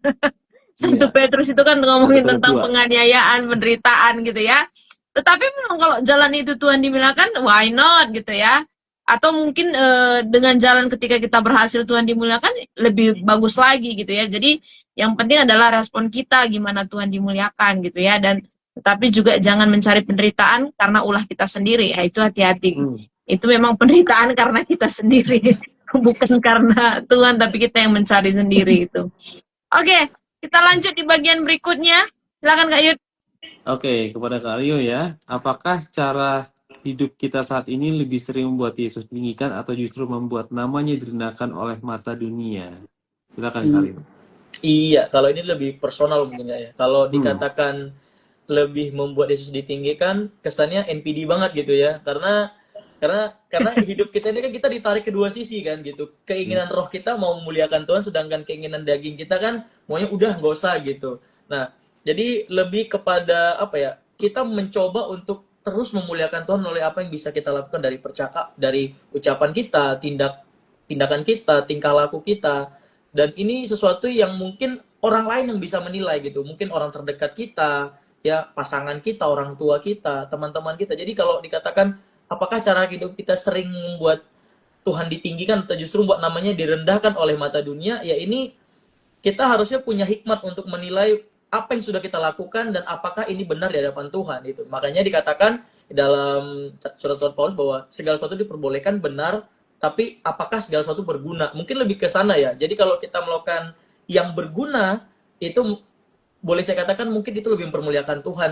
Santo Petrus itu kan ngomongin tentang penganiayaan, penderitaan gitu ya. Tetapi memang kalau jalan itu Tuhan dimuliakan, why not gitu ya. Atau mungkin dengan jalan ketika kita berhasil Tuhan dimuliakan lebih bagus lagi gitu ya. Jadi yang penting adalah respon kita gimana Tuhan dimuliakan gitu ya. Dan tetapi juga jangan mencari penderitaan karena ulah kita sendiri ya, itu hati-hati. Itu memang penderitaan karena kita sendiri, bukan karena Tuhan, tapi kita yang mencari sendiri itu. Oke, kita lanjut di bagian berikutnya. Silakan Kak Yud. Oke, kepada Kak Rio ya, apakah cara hidup kita saat ini lebih sering membuat Yesus ditinggikan atau justru membuat namanya direndahkan oleh mata dunia? Silakan Kak Rio. Iya, kalau ini lebih personal mungkin ya. Kalau dikatakan lebih membuat Yesus ditinggikan, kesannya NPD banget gitu ya. Karena hidup kita ini kan kita ditarik kedua sisi kan gitu. Keinginan roh kita mau memuliakan Tuhan, sedangkan keinginan daging kita kan maunya udah nggak usah gitu. Nah, jadi lebih kepada apa ya? Kita mencoba untuk terus memuliakan Tuhan oleh apa yang bisa kita lakukan dari ucapan kita, tindakan kita, tingkah laku kita. Dan ini sesuatu yang mungkin orang lain yang bisa menilai gitu. Mungkin orang terdekat kita, ya pasangan kita, orang tua kita, teman-teman kita. Jadi kalau dikatakan apakah cara hidup kita sering membuat Tuhan ditinggikan atau justru membuat namanya direndahkan oleh mata dunia, ya ini kita harusnya punya hikmat untuk menilai apa yang sudah kita lakukan dan apakah ini benar di hadapan Tuhan itu. Makanya dikatakan dalam surat-surat Paulus bahwa segala sesuatu diperbolehkan benar, tapi apakah segala sesuatu berguna? Mungkin lebih ke sana ya. Jadi kalau kita melakukan yang berguna, itu boleh saya katakan mungkin itu lebih mempermuliakan Tuhan.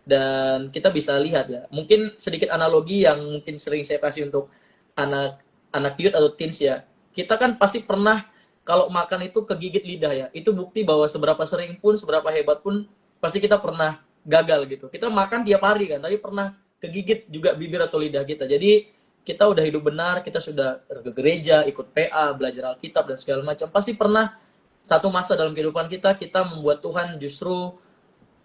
Dan kita bisa lihat ya. Mungkin sedikit analogi yang mungkin sering saya kasih untuk anak youth atau teens ya. Kita kan pasti pernah kalau makan itu kegigit lidah ya. Itu bukti bahwa seberapa sering pun, seberapa hebat pun, pasti kita pernah gagal gitu. Kita makan tiap hari kan, tapi pernah kegigit juga bibir atau lidah kita. Jadi kita udah hidup benar, kita sudah ke gereja, ikut PA, belajar Alkitab dan segala macam. Pasti pernah satu masa dalam kehidupan kita membuat Tuhan justru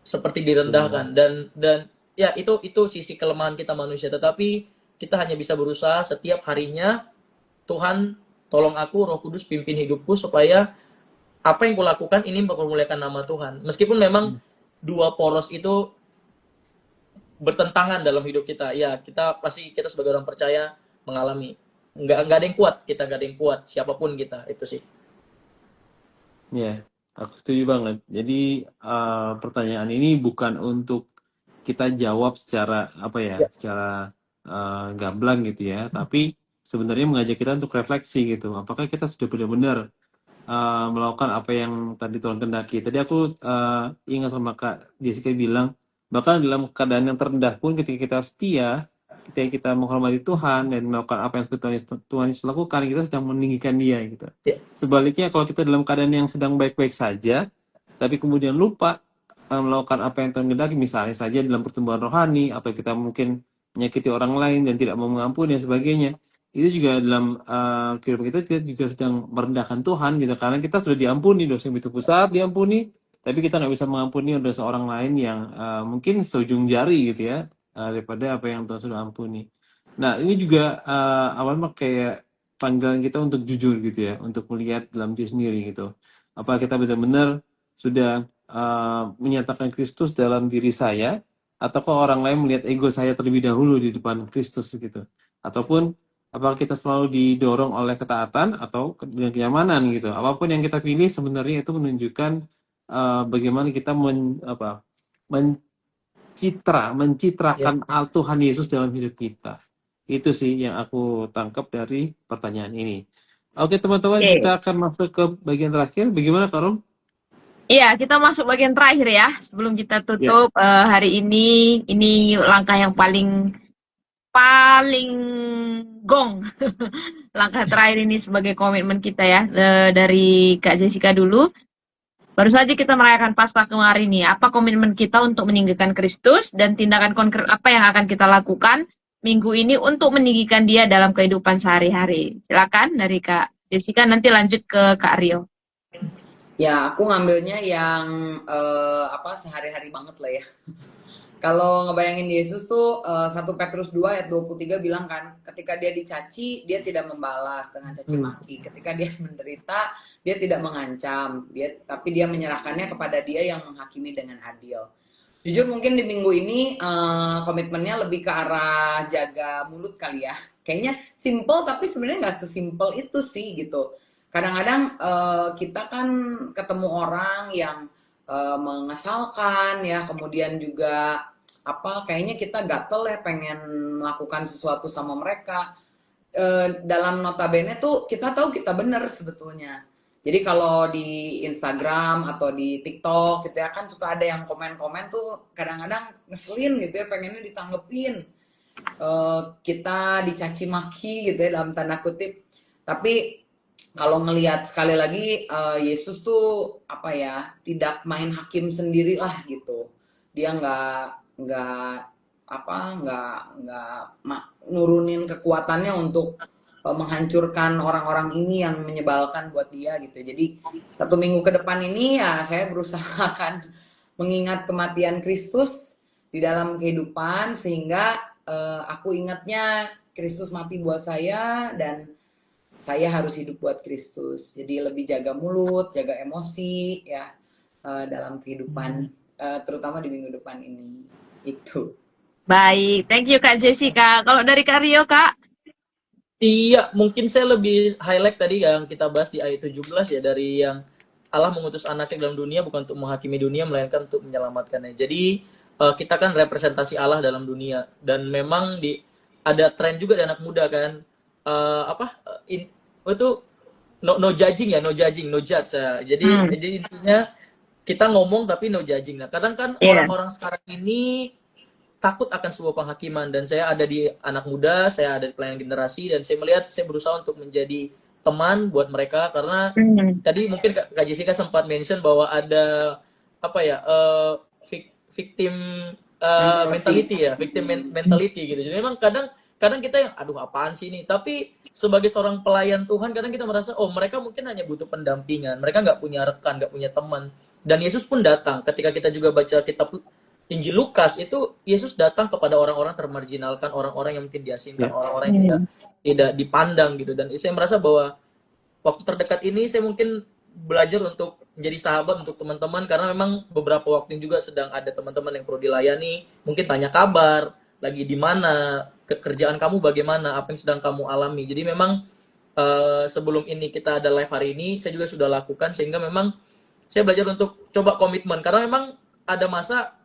seperti direndahkan. Dan ya itu sisi kelemahan kita manusia. Tetapi kita hanya bisa berusaha setiap harinya, Tuhan tolong aku, Roh Kudus pimpin hidupku supaya apa yang kulakukan ini mempermuliakan nama Tuhan. Meskipun memang dua poros itu bertentangan dalam hidup kita. Ya, kita sebagai orang percaya mengalami. Nggak ada yang kuat, kita nggak ada yang kuat, siapapun kita, itu sih. Ya, aku setuju banget. Jadi pertanyaan ini bukan untuk kita jawab secara secara gamblang gitu ya, tapi sebenarnya mengajak kita untuk refleksi gitu. Apakah kita sudah benar-benar melakukan apa yang tadi Tuhan kehendaki. Tadi aku ingat sama Kak Jessica bilang, bahkan dalam keadaan yang terendah pun ketika kita setia, ketika kita menghormati Tuhan dan melakukan apa yang Tuhan Yesus lakukan, kita sedang meninggikan Dia gitu. Sebaliknya kalau kita dalam keadaan yang sedang baik-baik saja, tapi kemudian lupa melakukan apa yang Tuhan kehendaki, misalnya saja dalam pertumbuhan rohani, atau kita mungkin menyakiti orang lain dan tidak mau mengampuni dan sebagainya, itu juga dalam kehidupan kita juga sedang merendahkan Tuhan gitu, karena kita sudah diampuni, dosa yang itu besar diampuni, tapi kita nggak bisa mengampuni dosa orang lain yang mungkin seujung jari gitu ya, daripada apa yang Tuhan sudah ampuni. Nah, ini juga awalnya kayak panggilan kita untuk jujur gitu ya, untuk melihat dalam diri sendiri gitu. Apa kita benar-benar sudah menyatakan Kristus dalam diri saya, ataukah orang lain melihat ego saya terlebih dahulu di depan Kristus gitu. Ataupun apakah kita selalu didorong oleh ketaatan atau dengan kenyamanan gitu. Apapun yang kita pilih sebenarnya itu menunjukkan bagaimana kita mencitrakan Tuhan Yesus dalam hidup kita. Itu sih yang aku tangkap dari pertanyaan ini. Oke teman-teman, Oke. kita akan masuk ke bagian terakhir. Bagaimana Kak Rom? Iya, kita masuk bagian terakhir ya. Sebelum kita tutup hari ini langkah yang paling gong. Langkah terakhir ini sebagai komitmen kita ya, dari Kak Jessica dulu. Baru saja kita merayakan Paskah kemarin nih. Apa komitmen kita untuk meninggikan Kristus dan tindakan konkret apa yang akan kita lakukan minggu ini untuk meninggikan dia dalam kehidupan sehari-hari. Silakan dari Kak Jessica, nanti lanjut ke Kak Rio. Ya, aku ngambilnya yang sehari-hari banget lah ya. Kalau ngebayangin Yesus tuh 1 Petrus 2 ayat 23 bilang kan, ketika dia dicaci, dia tidak membalas dengan caci maki. Ketika dia menderita, dia tidak mengancam, tapi dia menyerahkannya kepada dia yang menghakimi dengan adil. Jujur mungkin di minggu ini komitmennya lebih ke arah jaga mulut kali ya. Kayaknya simple tapi sebenarnya nggak sesimpel itu sih gitu. Kadang-kadang kita kan ketemu orang yang mengesalkan ya, kemudian juga kayaknya kita gatel ya pengen melakukan sesuatu sama mereka. Dalam notabene tuh kita tahu kita benar sebetulnya. Jadi kalau di Instagram atau di TikTok gitu ya kan suka ada yang komen-komen tuh kadang-kadang ngeselin gitu ya, pengennya ditanggepin. Kita dicaci maki gitu ya dalam tanda kutip. Tapi kalau ngelihat sekali lagi Yesus tuh tidak main hakim sendiri lah gitu. Dia nggak nurunin kekuatannya untuk menghancurkan orang-orang ini yang menyebalkan buat dia gitu. Jadi 1 minggu ke depan ini ya saya berusaha akan mengingat kematian Kristus di dalam kehidupan sehingga aku ingatnya Kristus mati buat saya dan saya harus hidup buat Kristus. Jadi lebih jaga mulut, jaga emosi ya dalam kehidupan terutama di minggu depan ini. Itu. Baik, thank you Kak Jessica. Kalau dari Kak Rio, Kak? Iya, mungkin saya lebih highlight tadi yang kita bahas di ayat 17 ya, dari yang Allah mengutus anaknya dalam dunia bukan untuk menghakimi dunia melainkan untuk menyelamatkannya. Jadi kita kan representasi Allah dalam dunia dan memang ada tren juga di anak muda kan itu no judging ya, no judge ya. Jadi intinya kita ngomong tapi no judging. Nah, kadang kan orang-orang sekarang ini takut akan sebuah penghakiman dan saya ada di anak muda, saya ada di pelayanan generasi dan saya melihat saya berusaha untuk menjadi teman buat mereka karena tadi mungkin Kak Jessica sempat mention bahwa ada victim mentality ya, victim mentality gitu. Jadi memang kadang kita yang aduh apaan sih ini, tapi sebagai seorang pelayan Tuhan kadang kita merasa oh mereka mungkin hanya butuh pendampingan, mereka nggak punya rekan, nggak punya teman, dan Yesus pun datang. Ketika kita juga baca kitab Injil Lukas itu Yesus datang kepada orang-orang termarginalkan, orang-orang yang mungkin diasingkan, orang-orang yang tidak dipandang gitu. Dan saya merasa bahwa waktu terdekat ini saya mungkin belajar untuk menjadi sahabat untuk teman-teman karena memang beberapa waktu juga sedang ada teman-teman yang perlu dilayani, mungkin tanya kabar, lagi di mana, kerjaan kamu bagaimana, apa yang sedang kamu alami. Jadi memang sebelum ini kita ada live hari ini, saya juga sudah lakukan sehingga memang saya belajar untuk coba komitmen karena memang ada masa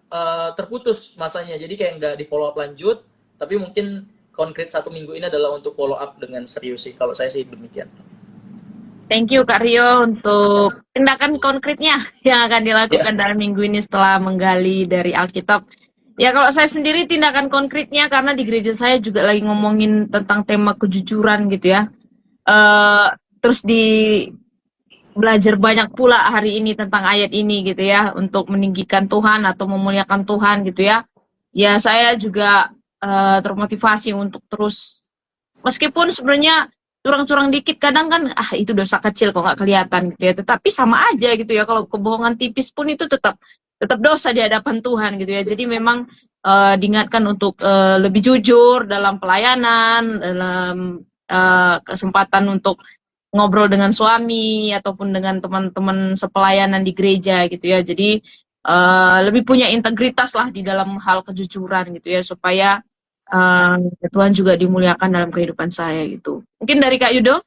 terputus masanya, jadi kayak nggak di follow up lanjut, tapi mungkin konkret 1 minggu ini adalah untuk follow up dengan serius sih, kalau saya sih demikian. Thank you Kak Rio untuk tindakan konkretnya yang akan dilakukan dalam minggu ini setelah menggali dari Alkitab. Ya kalau saya sendiri tindakan konkretnya karena di gereja saya juga lagi ngomongin tentang tema kejujuran gitu ya. Terus belajar banyak pula hari ini tentang ayat ini gitu ya, untuk meninggikan Tuhan atau memuliakan Tuhan gitu ya. Ya saya juga termotivasi untuk terus, meskipun sebenarnya curang-curang dikit kadang kan itu dosa kecil kok nggak kelihatan gitu ya. Tetapi sama aja gitu ya kalau kebohongan tipis pun itu tetap tetap dosa di hadapan Tuhan gitu ya. Jadi memang diingatkan untuk lebih jujur dalam pelayanan, dalam kesempatan untuk ngobrol dengan suami ataupun dengan teman-teman sepelayanan di gereja gitu ya. Jadi lebih punya integritas lah di dalam hal kejujuran gitu ya supaya Tuhan juga dimuliakan dalam kehidupan saya gitu. Mungkin dari Kak Yudo?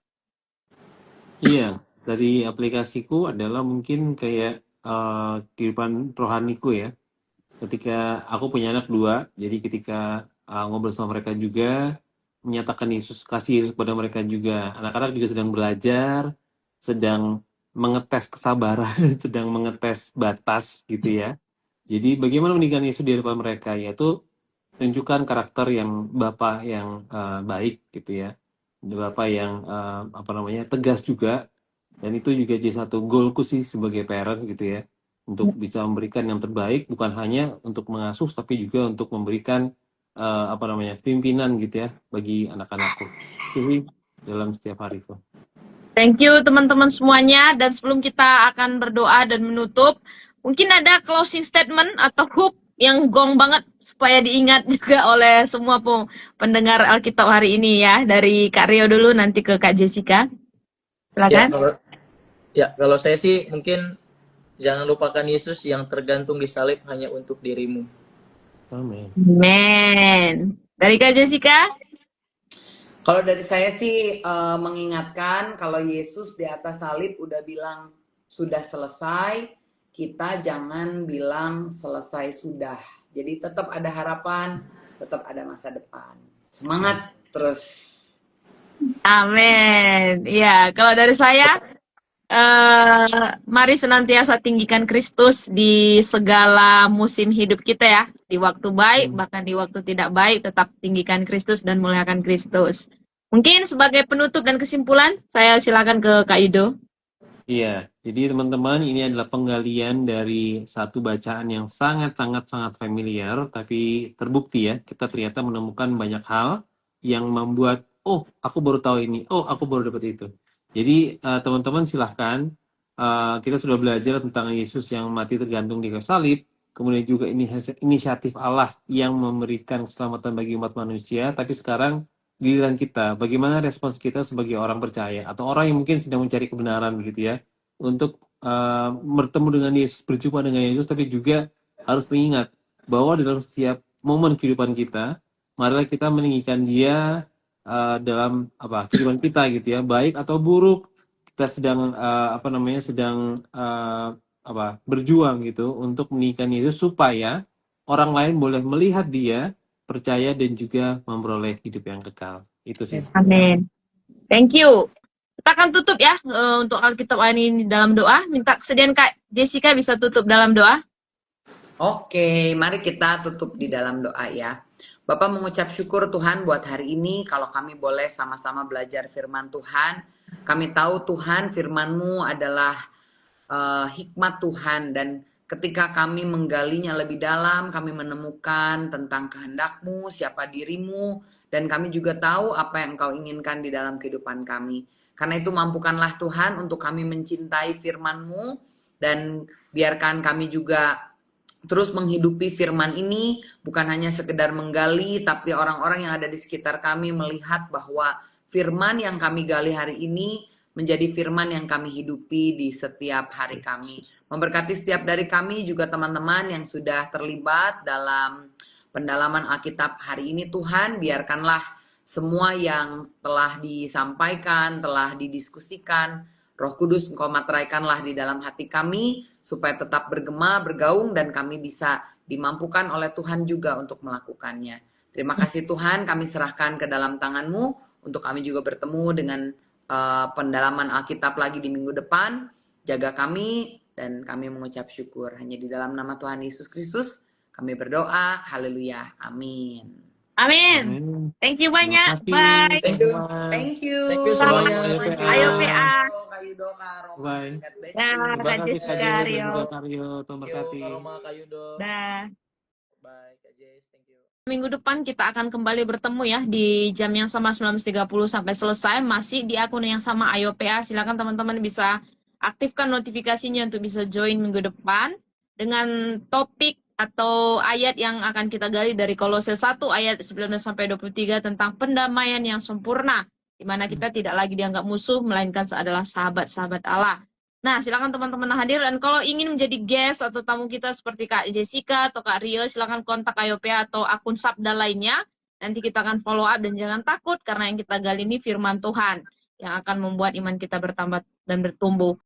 Iya, dari aplikasiku adalah mungkin kayak kehidupan rohaniku ya. Ketika aku punya anak 2, jadi ketika ngobrol sama mereka juga, menyatakan kasih Yesus kepada mereka juga. Anak-anak juga sedang belajar, sedang mengetes kesabaran, sedang mengetes batas gitu ya. Jadi bagaimana meninggalkan Yesus di hadapan mereka, yaitu tunjukkan karakter yang Bapak yang baik gitu ya. Bapak yang tegas juga, dan itu juga jadi satu goalku sih sebagai parent gitu ya, untuk bisa memberikan yang terbaik, bukan hanya untuk mengasuh tapi juga untuk memberikan pimpinan gitu ya bagi anak-anakku. Itu sih dalam setiap hariku. Thank you teman-teman semuanya. Dan sebelum kita akan berdoa dan menutup, mungkin ada closing statement atau hook yang gong banget supaya diingat juga oleh semua pendengar Alkitab hari ini ya. Dari Kak Rio dulu, nanti ke Kak Jessica. Silakan. Kalau saya sih mungkin jangan lupakan Yesus yang tergantung di salib hanya untuk dirimu. Amin. Amen. Dari Kak Jessica? Kalau dari saya sih mengingatkan kalau Yesus di atas salib udah bilang sudah selesai, kita jangan bilang selesai sudah. Jadi tetap ada harapan, tetap ada masa depan. Semangat terus. Amin. Ya, kalau dari saya, mari senantiasa tinggikan Kristus di segala musim hidup kita ya. Di waktu baik, bahkan di waktu tidak baik, tetap tinggikan Kristus dan muliakan Kristus. Mungkin sebagai penutup dan kesimpulan, saya silakan ke Kak Yudo. Iya, jadi teman-teman, ini adalah penggalian dari satu bacaan yang sangat-sangat familiar, tapi terbukti ya, kita ternyata menemukan banyak hal yang membuat, oh aku baru tahu ini, oh aku baru dapat itu. Jadi teman-teman silahkan, kita sudah belajar tentang Yesus yang mati tergantung di kayu salib, kemudian juga inisiatif Allah yang memberikan keselamatan bagi umat manusia, tapi sekarang giliran kita, bagaimana respons kita sebagai orang percaya atau orang yang mungkin sedang mencari kebenaran begitu ya, untuk bertemu dengan Yesus, berjumpa dengan Yesus, tapi juga harus mengingat bahwa dalam setiap momen kehidupan kita, marilah kita meninggikan Dia dalam kehidupan kita gitu ya, baik atau buruk, kita sedang berjuang gitu untuk meninggikan Yesus supaya orang lain boleh melihat Dia, percaya dan juga memperoleh hidup yang kekal. Itu sih. Amin. Thank you. Kita akan tutup ya untuk Alkitab hari ini dalam doa. Minta kesediaan Kak Jessica bisa tutup dalam doa. Oke, mari kita tutup di dalam doa ya. Bapak mengucap syukur Tuhan buat hari ini kalau kami boleh sama-sama belajar firman Tuhan. Kami tahu Tuhan firman-Mu adalah hikmat Tuhan, dan ketika kami menggalinya lebih dalam, kami menemukan tentang kehendak-Mu, siapa diri-Mu, dan kami juga tahu apa yang Engkau inginkan di dalam kehidupan kami. Karena itu mampukanlah Tuhan untuk kami mencintai firman-Mu, dan biarkan kami juga terus menghidupi firman ini, bukan hanya sekedar menggali, tapi orang-orang yang ada di sekitar kami melihat bahwa firman yang kami gali hari ini menjadi firman yang kami hidupi di setiap hari kami. Memberkati setiap dari kami juga teman-teman yang sudah terlibat dalam pendalaman Alkitab hari ini Tuhan, biarkanlah semua yang telah disampaikan, telah didiskusikan, Roh Kudus Engkau materaikanlah di dalam hati kami, supaya tetap bergema, bergaung, dan kami bisa dimampukan oleh Tuhan juga untuk melakukannya. Terima kasih Tuhan, kami serahkan ke dalam tangan-Mu, untuk kami juga bertemu dengan pendalaman Alkitab lagi di minggu depan. Jaga kami, dan kami mengucap syukur. Hanya di dalam nama Tuhan Yesus Kristus, kami berdoa. Haleluya. Amin. Amin. Thank you banyak. Bye. Thank you. Thank you. Thank you semuanya. Ayo PA. Kak Yudo, Kak Roma. Bye. Dah, Kak Jessica, Rio. Tuhan berkati. Kak Roma, Kak Yudo. Dah. Bye, Kak Jess. Thank you. Minggu depan kita akan kembali bertemu ya di jam yang sama 19.30 sampai selesai, masih di akun yang sama IOPA. Silakan teman-teman bisa aktifkan notifikasinya untuk bisa join minggu depan dengan topik atau ayat yang akan kita gali dari Kolose 1 ayat 19 sampai 23 tentang pendamaian yang sempurna, di mana kita tidak lagi dianggap musuh melainkan adalah sahabat-sahabat Allah. Nah, silakan teman-teman hadir, dan kalau ingin menjadi guest atau tamu kita seperti Kak Jessica atau Kak Rio, silakan kontak IOPA atau akun Sabda lainnya. Nanti kita akan follow up, dan jangan takut karena yang kita gali ini firman Tuhan yang akan membuat iman kita bertambah dan bertumbuh.